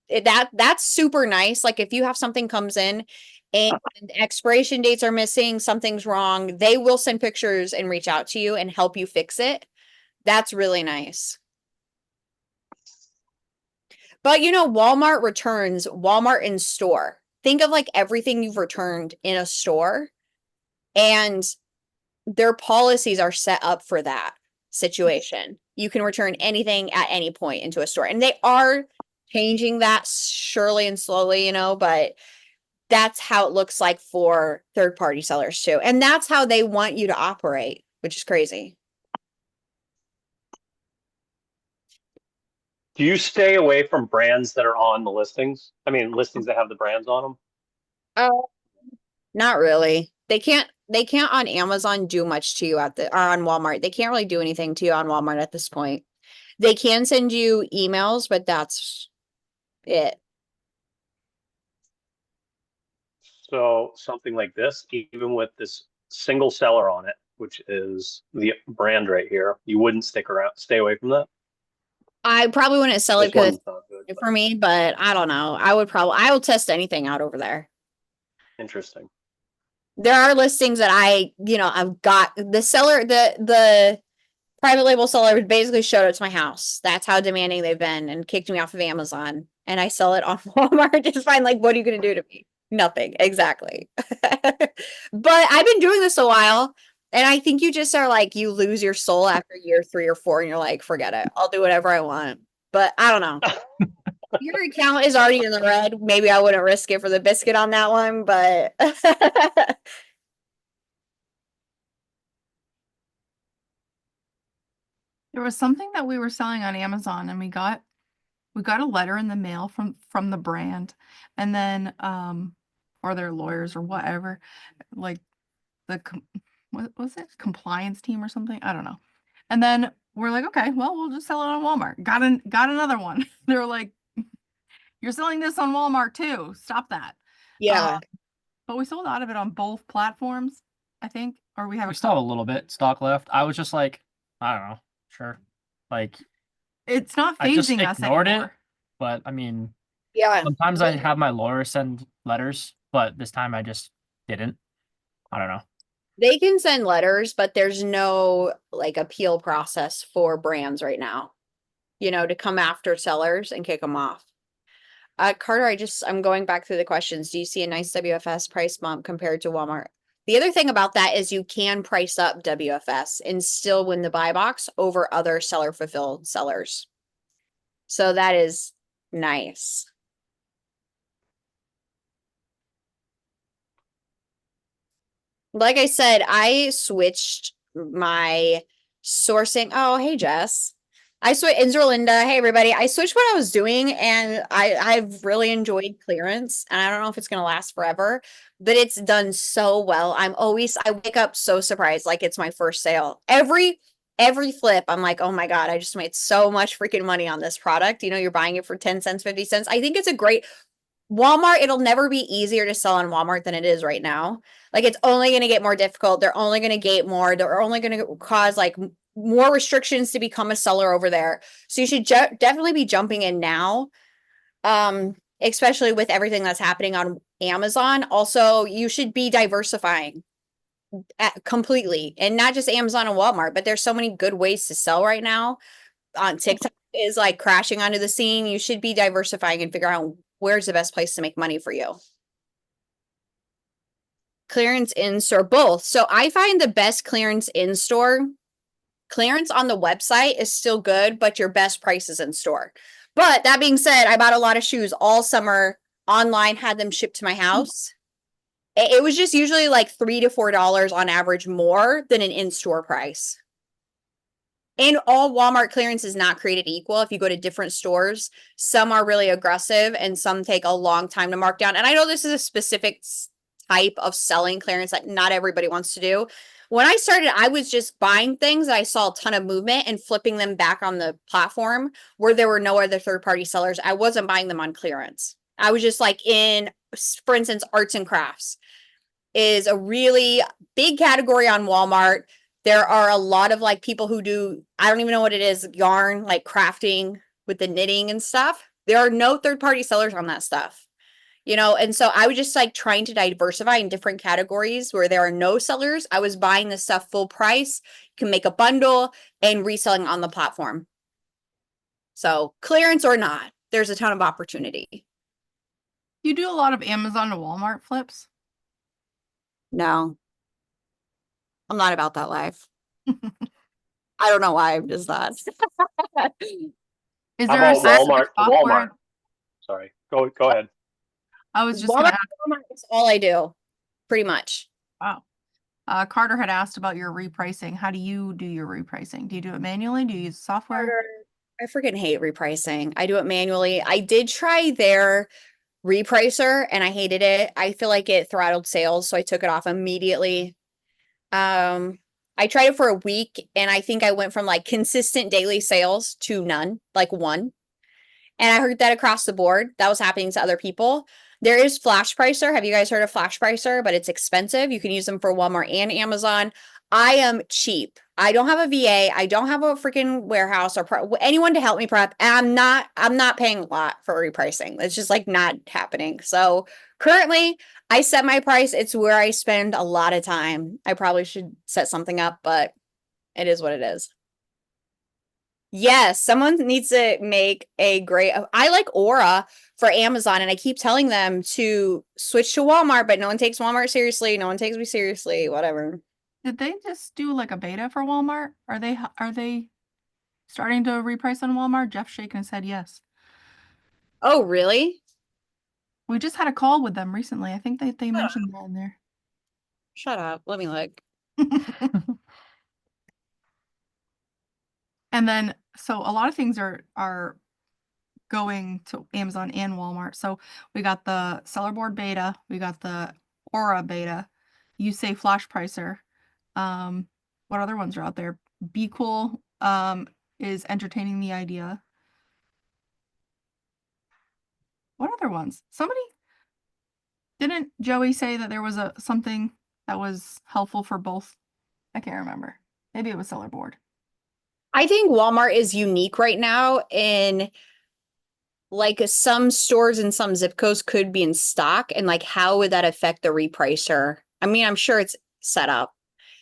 that's super nice. Like if you have something comes in and expiration dates are missing, something's wrong, they will send pictures and reach out to you and help you fix it. That's really nice. But you know, Walmart returns Walmart in store. Think of like everything you've returned in a store, and their policies are set up for that situation. You can return anything at any point into a store. And they are changing that surely and slowly, you know, but that's how it looks like for third party sellers too. And that's how they want you to operate, which is crazy. Do you stay away from brands that are on the listings? I mean, listings that have the brands on them. Oh, not really. They can't on Amazon do much to you at the or on Walmart. They can't really do anything to you on Walmart at this point. They can send you emails, but that's it. So something like this, even with this single seller on it, which is the brand right here, you wouldn't stick around, stay away from that. I probably wouldn't sell it This because one's not good, it's but for me, but I don't know. I will test anything out over there. interesting. There are listings that I've got the seller, the private label seller basically showed up to my house. That's how demanding they've been and kicked me off of Amazon. And I sell it on Walmart. Just fine. Like, what are you going to do to me? Nothing. Exactly. But I've been doing this a while. And I think you just are like, you lose your soul after year 3 or 4 and you're like, forget it. I'll do whatever I want. But I don't know. Your account is already in the red. Maybe I wouldn't risk it for the biscuit on that one, but There was something that we were selling on Amazon and we got a letter in the mail from the brand, and then or their lawyers or whatever, like what was it, compliance team or something, I don't know. And then we're like, okay, well, we'll just sell it on Walmart. Got another one. They were like, you're selling this on Walmart too, stop that. yeah. But we sold out of it on both platforms, I think, or we have We a still have a little bit stock left. I was just like, I don't know, sure. Like it's not I just phasing us ignored it, anymore. but I mean, Yeah. sometimes I have my lawyer send letters, but this time I just didn't. I don't know. They can send letters, but there's no like appeal process for brands right now, to come after sellers and kick them off. Carter, I'm going back through the questions. Do you see a nice WFS price bump compared to Walmart? The other thing about that is you can price up WFS and still win the buy box over other seller fulfilled sellers. So that is nice. Like I said, I switched my sourcing. Oh, hey, Jess. I switched, and Zerlinda. Hey, everybody. I switched what I was doing and I've really enjoyed clearance. And I don't know if it's going to last forever, but it's done so well. I wake up so surprised. Like it's my first sale. Every flip, I'm like, oh my God, I just made so much freaking money on this product. You're buying it for 10 cents, 50 cents. I think it's a great Walmart, it'll never be easier to sell on Walmart than it is right now. Like it's only going to get more difficult. They're only going to gate more. They're only going to cause like more restrictions to become a seller over there. So you should definitely be jumping in now. Especially with everything that's happening on Amazon. Also, you should be diversifying completely, and not just Amazon and Walmart, but there's so many good ways to sell right now. On TikTok is like crashing onto the scene. You should be diversifying and figure out where's the best place to make money for you. Clearance in store, both. So I find the best clearance in store. Clearance on the website is still good, but your best price is in store. But that being said, I bought a lot of shoes all summer online, had them shipped to my house. It was just usually like $3 to $4 on average more than an in-store price. And all Walmart clearance is not created equal. If you go to different stores, some are really aggressive and some take a long time to mark down. And I know this is a specific type of selling clearance that not everybody wants to do. When I started, I was just buying things that I saw a ton of movement and flipping them back on the platform where there were no other third-party sellers. I wasn't buying them on clearance. I was just like for instance, arts and crafts is a really big category on Walmart. There are a lot of like people who do, I don't even know what it is, yarn, like crafting with the knitting and stuff. There are no third-party sellers on that stuff. And so I was just like trying to diversify in different categories where there are no sellers. I was buying this stuff full price, you can make a bundle and reselling on the platform. So clearance or not, there's a ton of opportunity. You do a lot of Amazon to Walmart flips? No, I'm not about that life. I don't know why I'm just not. Is How there a about specific Walmart to software? Walmart? Sorry, go ahead. I was just gonna ask. Walmart is all I do, pretty much. Wow. Carter had asked about your repricing. How do you do your repricing? Do you do it manually? Do you use software? I freaking hate repricing. I do it manually. I did try their repricer and I hated it. I feel like it throttled sales, so I took it off immediately. I tried it for a week and I think I went from like consistent daily sales to none, like one. And I heard that across the board. That was happening to other people. There is Flash Pricer. Have you guys heard of Flash Pricer? But it's expensive. You can use them for Walmart and Amazon. I am cheap. I don't have a VA. I don't have a freaking warehouse or anyone to help me prep. And I'm not paying a lot for repricing. It's just like not happening. So currently I set my price. It's where I spend a lot of time. I probably should set something up, but it is what it is. Yes, someone needs to make a great. I like Aura for Amazon, and I keep telling them to switch to Walmart, but no one takes Walmart seriously. No one takes me seriously. Whatever. Did they just do like a beta for Walmart? Are they starting to reprice on Walmart? Jeff's shaking his head yes. Oh, really? We just had a call with them recently. I think they mentioned that in there. Shut up. Let me look. And then, so a lot of things are going to Amazon and Walmart. So we got the seller board beta, we got the Aura beta, you say Flash Pricer. What other ones are out there? Be Cool is entertaining the idea. What other ones? Didn't Joey say that there was something that was helpful for both? I can't remember. Maybe it was seller board. I think Walmart is unique right now in like some stores and some zip codes could be in stock, and like how would that affect the repricer? I mean, I'm sure it's set up,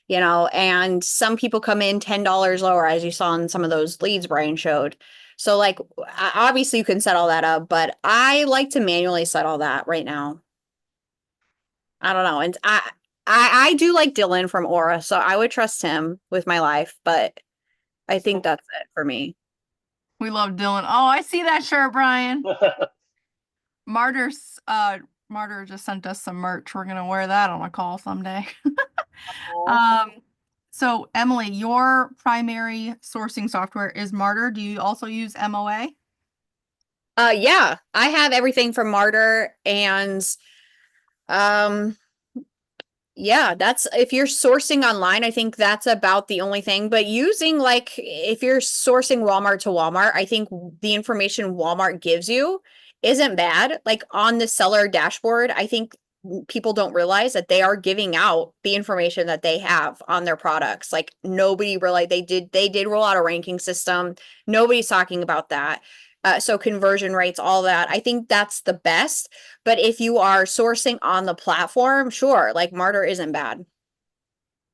and some people come in $10 lower, as you saw in some of those leads Brian showed. So like obviously you can set all that up, but I like to manually set all that right now. I don't know. And I do like Dylan from Aura, so I would trust him with my life, but I think that's it for me. We love Dylan. Oh, I see that shirt, Brian. Martyr just sent us some merch. We're gonna wear that on a call someday. So Emily, your primary sourcing software is Martyr. Do you also use MOA? Yeah, I have everything from Martyr, and yeah, that's if you're sourcing online, I think that's about the only thing. But using like if you're sourcing Walmart to Walmart, I think the information Walmart gives you isn't bad. Like on the seller dashboard, I think people don't realize that they are giving out the information that they have on their products. Like nobody really, they did roll out a ranking system. Nobody's talking about that. So conversion rates, all that. I think that's the best. But if you are sourcing on the platform, sure, like Martyr isn't bad.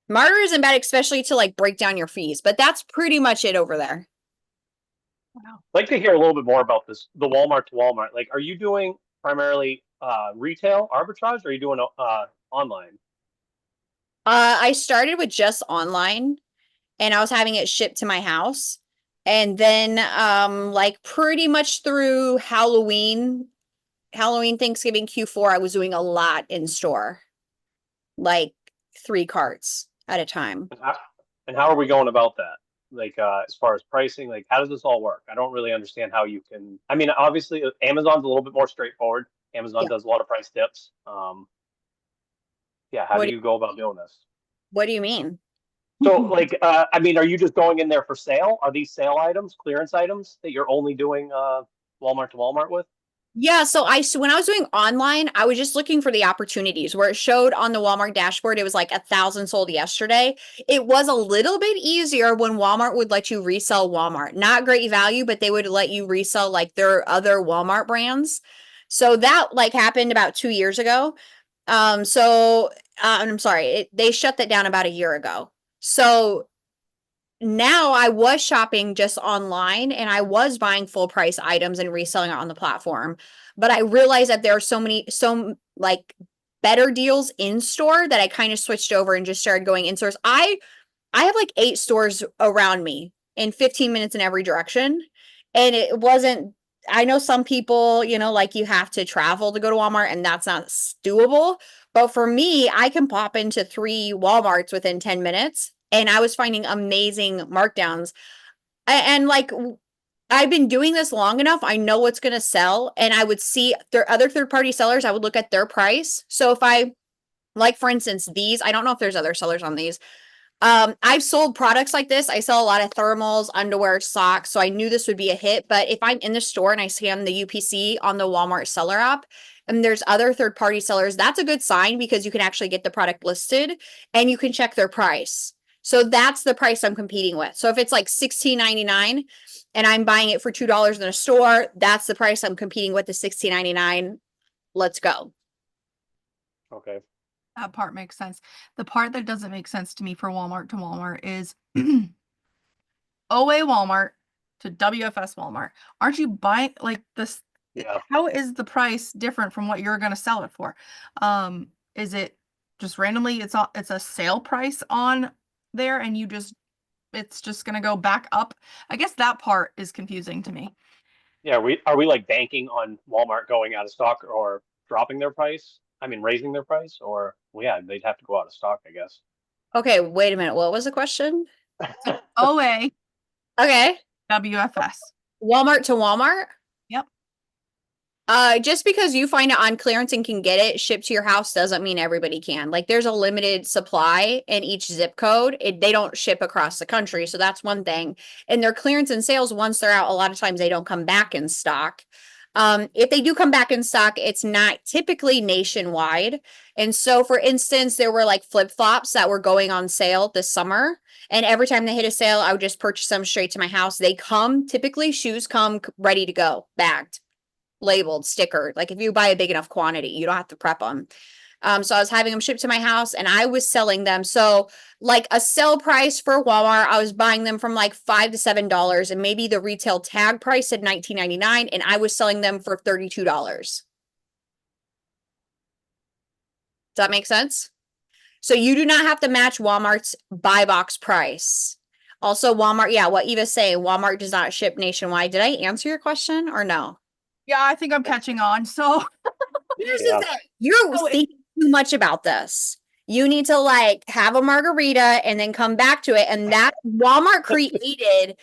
Martyr isn't bad, especially to like break down your fees, but that's pretty much it over there. Wow. I'd like to hear a little bit more about this, the Walmart to Walmart. Like, are you doing primarily retail arbitrage, or are you doing online? I started with just online and I was having it shipped to my house. And then like pretty much through Halloween, Thanksgiving, Q4, I was doing a lot in store. Like 3 carts at a time. And how are we going about that? Like, as far as pricing, like, how does this all work? I don't really understand how you can. I mean, obviously, Amazon's a little bit more straightforward. Amazon Yeah. does a lot of price tips. Yeah, how What do do, you go about doing this? what do you mean? So, like, I mean, are you just going in there for sale? Are these sale items, clearance items that you're only doing Walmart to Walmart with? Yeah, so when I was doing online, I was just looking for the opportunities where it showed on the Walmart dashboard, it was like 1,000 sold yesterday. It was a little bit easier when Walmart would let you resell Walmart. Not great value, but they would let you resell like their other Walmart brands. So that like happened about 2 years ago. I'm sorry, they shut that down about a year ago. So now I was shopping just online and I was buying full price items and reselling it on the platform. But I realized that there are so like better deals in store that I kind of switched over and just started going in stores. I have like 8 stores around me in 15 minutes in every direction. And it wasn't, I know some people, like you have to travel to go to Walmart and that's not doable. But for me, I can pop into 3 Walmarts within 10 minutes and I was finding amazing markdowns. And like, I've been doing this long enough. I know what's going to sell. And I would see their other third-party sellers. I would look at their price. So if like, for instance, these, I don't know if there's other sellers on these. I've sold products like this. I sell a lot of thermals, underwear, socks. So I knew this would be a hit. But if I'm in the store and I scan the UPC on the Walmart seller app and there's other third-party sellers, that's a good sign because you can actually get the product listed and you can check their price. So that's the price I'm competing with. So if it's like $16.99 and I'm buying it for $2 in a store, that's the price I'm competing with, the $16.99. Let's go. Okay. That part makes sense. The part that doesn't make sense to me for Walmart to Walmart is OA Walmart to WFS Walmart. Aren't you buying like this? Yeah. How is the price different from what you're going to sell it for? Is it just randomly it's a sale price on there and it's just going to go back up? I guess that part is confusing to me. Yeah. Are we like banking on Walmart going out of stock or dropping their price? I mean, raising their price, or well, yeah, they'd have to go out of stock, I guess. Okay, wait a minute. What was the question? OA Okay. WFS. Walmart to Walmart? Yep. Just because you find it on clearance and can get it shipped to your house doesn't mean everybody can. Like there's a limited supply in each zip code. They don't ship across the country. So that's one thing. And their clearance and sales, once they're out, a lot of times they don't come back in stock. If they do come back in stock, it's not typically nationwide. And so for instance, there were like flip-flops that were going on sale this summer. And every time they hit a sale, I would just purchase them straight to my house. Typically shoes come ready to go, bagged, labeled, stickered. Like if you buy a big enough quantity, you don't have to prep them. So I was having them shipped to my house and I was selling them. So like a sell price for Walmart, I was buying them from like $5 to $7 and maybe the retail tag price said $19.99 and I was selling them for $32. Does that make sense? So you do not have to match Walmart's buy box price. Also Walmart, yeah, what Eva's saying, Walmart does not ship nationwide. Did I answer your question or no? Yeah, I think I'm catching on. So Here's Yeah. the thing. You're thinking too much about this. You need to like have a margarita and then come back to it. And that Walmart created,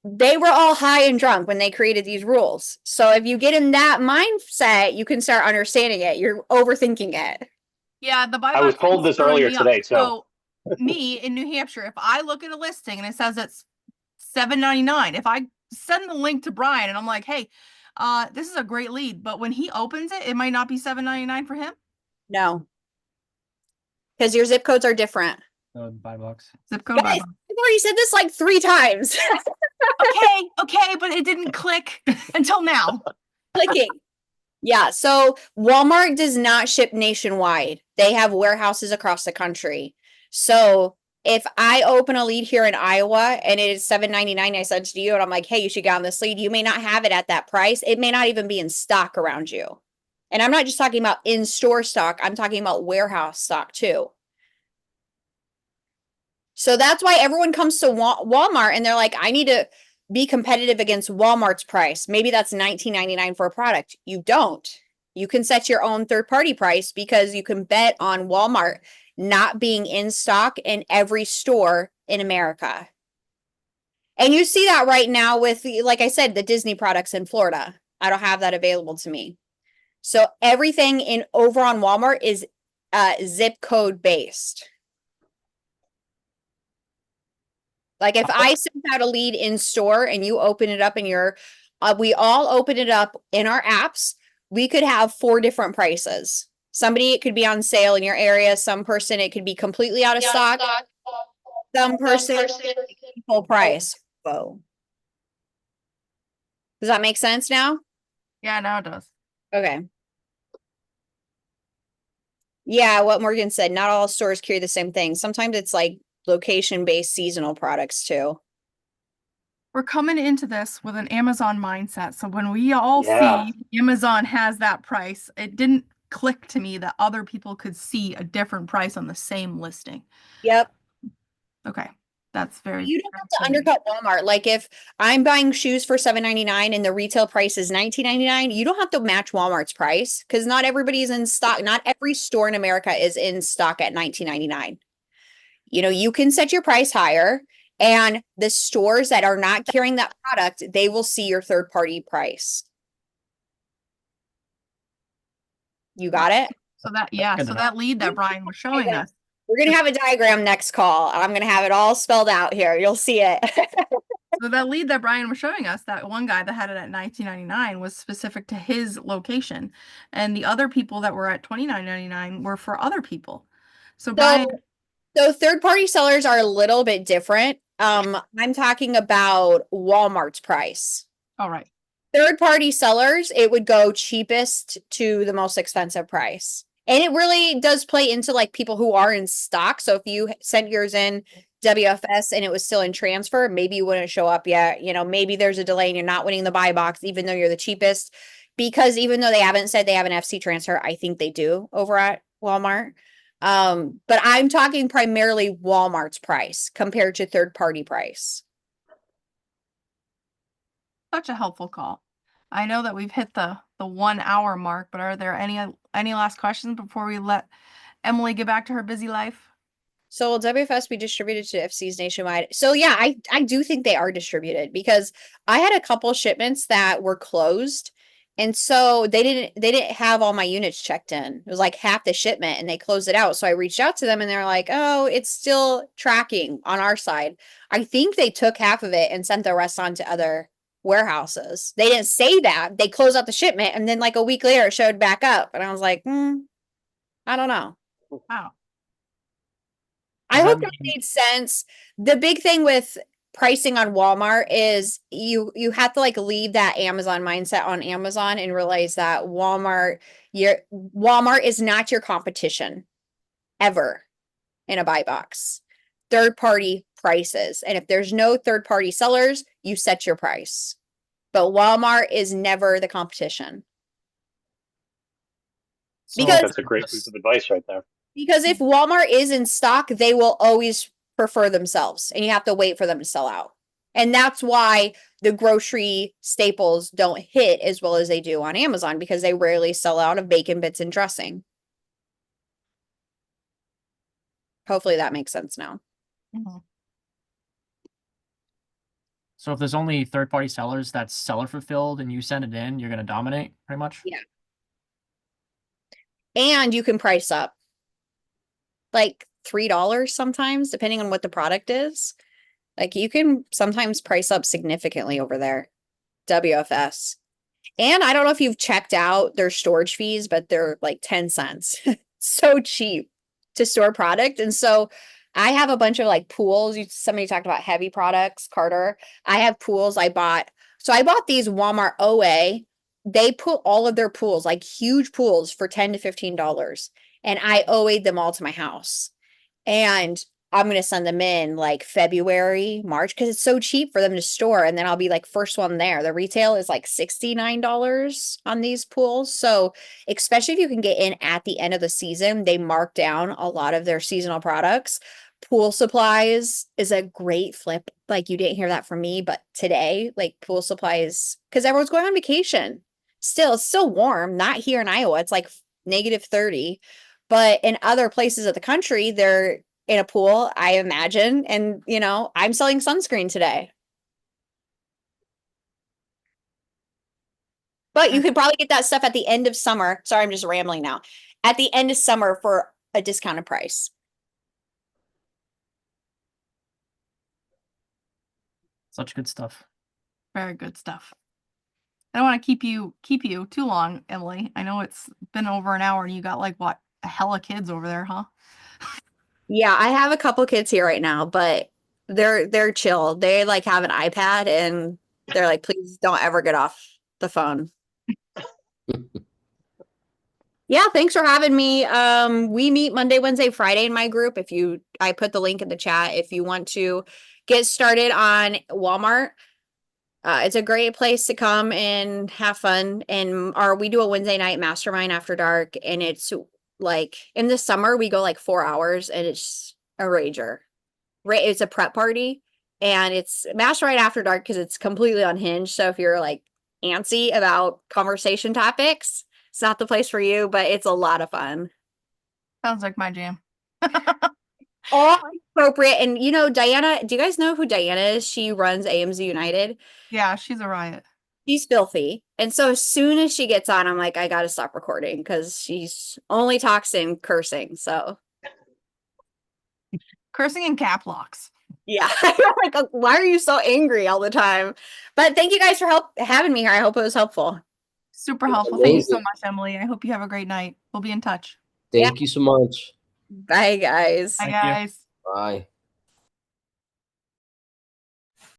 they were all high and drunk when they created these rules. So if you get in that mindset, you can start understanding it. You're overthinking it. yeah, the buy I was box told is this throwing earlier me up. today, too. So me in New Hampshire, if I look at a listing and it says it's $7.99, if I send the link to Brian and I'm like, hey, This is a great lead, but when he opens it, it might not be $7.99 for him. No, because your zip codes are different. $5. Zip code Guys, by I've already said this like 3 times. okay, but it didn't click until now. Clicking. Yeah, so Walmart does not ship nationwide. They have warehouses across the country. So if I open a lead here in Iowa and it is $7.99, I send it to you and I'm like, hey, you should get on this lead. You may not have it at that price. It may not even be in stock around you. And I'm not just talking about in-store stock. I'm talking about warehouse stock too. So that's why everyone comes to Walmart and they're like, I need to be competitive against Walmart's price. Maybe that's $19.99 for a product. You don't. You can set your own third-party price because you can bet on Walmart not being in stock in every store in America. And you see that right now with, like I said, the Disney products in Florida. I don't have that available to me. So everything in over on Walmart is zip code based. Like if I send out a lead in store and you open it up in your, we all open it up in our apps, we could have 4 different prices. Somebody, it could be on sale in your area. Some person, it could be completely out of stock. Some person, full price. Whoa. Does that make sense now? Yeah, now it does. Okay. Yeah, what Morgan said, not all stores carry the same thing. Sometimes it's like location-based seasonal products too. We're coming into this with an Amazon mindset. So when we all Yeah. see Amazon has that price, it didn't click to me that other people could see a different price on the same listing. Yep. Okay. That's very You don't have to undercut Walmart. Like if I'm buying shoes for $7.99 and the retail price is $19.99, you don't have to match Walmart's price because not everybody's in stock. Not every store in America is in stock at $19.99. You know, you can set your price higher, and the stores that are not carrying that product, they will see your third party price. You got it? So that lead that Brian was showing us. We're going to have a diagram next call. I'm going to have it all spelled out here. You'll see it. So that lead that Brian was showing us, that one guy that had it at $19.99 was specific to his location. And the other people that were at $29.99 were for other people. So Brian. So third-party sellers are a little bit different. I'm talking about Walmart's price. All right. Third-party sellers, it would go cheapest to the most expensive price. And it really does play into like people who are in stock. So if you sent yours in WFS and it was still in transfer, maybe you wouldn't show up yet. You know, maybe there's a delay and you're not winning the buy box, even though you're the cheapest. Because even though they haven't said they have an FC transfer, I think they do over at Walmart. But I'm talking primarily Walmart's price compared to third-party price. Such a helpful call. I know that we've hit the 1 hour mark, but are there any last questions before we let Emily get back to her busy life? So will WFS be distributed to FCs nationwide? So yeah, I do think they are distributed because I had a couple shipments that were closed. And so they didn't have all my units checked in. It was like half the shipment and they closed it out. So I reached out to them and they're like, oh, it's still tracking on our side. I think they took half of it and sent the rest on to other warehouses. They didn't say that. They closed out the shipment and then like a week later it showed back up. And I was like, I don't know. Wow. I hope that made sense. The big thing with pricing on Walmart is you have to like leave that Amazon mindset on Amazon and realize that Walmart is not your competition ever in a buy box. Third party prices. And if there's no third party sellers, you set your price. But Walmart is never the competition. So Because That's a great piece of advice right there. Because if Walmart is in stock, they will always prefer themselves and you have to wait for them to sell out. And that's why the grocery staples don't hit as well as they do on Amazon because they rarely sell out of bacon bits and dressing. Hopefully that makes sense now. Mm-hmm. So if there's only third-party sellers that's seller fulfilled and you send it in, you're going to dominate pretty much? Yeah. And you can price up. Like $3 sometimes, depending on what the product is. Like you can sometimes price up significantly over there. WFS. And I don't know if you've checked out their storage fees, but they're like 10 cents. So cheap to store product. And so I have a bunch of like pools. Somebody talked about heavy products, Carter. I have pools I bought. So I bought these Walmart OA. They put all of their pools, like huge pools, for $10 to $15. And I OA'd them all to my house. And I'm going to send them in like February, March, because it's so cheap for them to store. And then I'll be like first one there. The retail is like $69 on these pools. So, especially if you can get in at the end of the season, they mark down a lot of their seasonal products. Pool supplies is a great flip. Like, you didn't hear that from me, but today, like, pool supplies, because everyone's going on vacation. Still, it's still warm, not here in Iowa. It's like -30. But in other places of the country, they're in a pool, I imagine. And, I'm selling sunscreen today. But you could probably get that stuff at the end of summer. Sorry, I'm just rambling now. At the end of summer for a discounted price. Such good stuff. Very good stuff. I don't want to keep you too long, Emily. I know it's been over an hour and you got like what, a hell of kids over there, huh? Yeah, I have a couple kids here right now, but they're chill. They like have an iPad and they're like, please don't ever get off the phone. Yeah, thanks for having me. We meet Monday, Wednesday, Friday in my group. I put the link in the chat if you want to get started on Walmart. It's a great place to come and have fun. And we do a Wednesday night mastermind after dark, and it's like in the summer we go like 4 hours, and it's a rager. Right, it's a prep party, and it's mastermind after dark because it's completely unhinged. So if you're like antsy about conversation topics, it's not the place for you, but it's a lot of fun. Sounds like my jam. All appropriate. And Diana, do you guys know who Diana is? She runs AMZ United. Yeah, she's a riot. She's filthy. And so as soon as she gets on, I'm like, I gotta stop recording because she's only talks in cursing. So Cursing in cap locks. yeah. Like, why are you so angry all the time? But thank you guys for having me here. I hope it was helpful. Super helpful. Thank you so much, Emily. I hope you have a great night. We'll be in touch. Thank you so much. Bye, guys. Bye, Thank you. guys. Bye.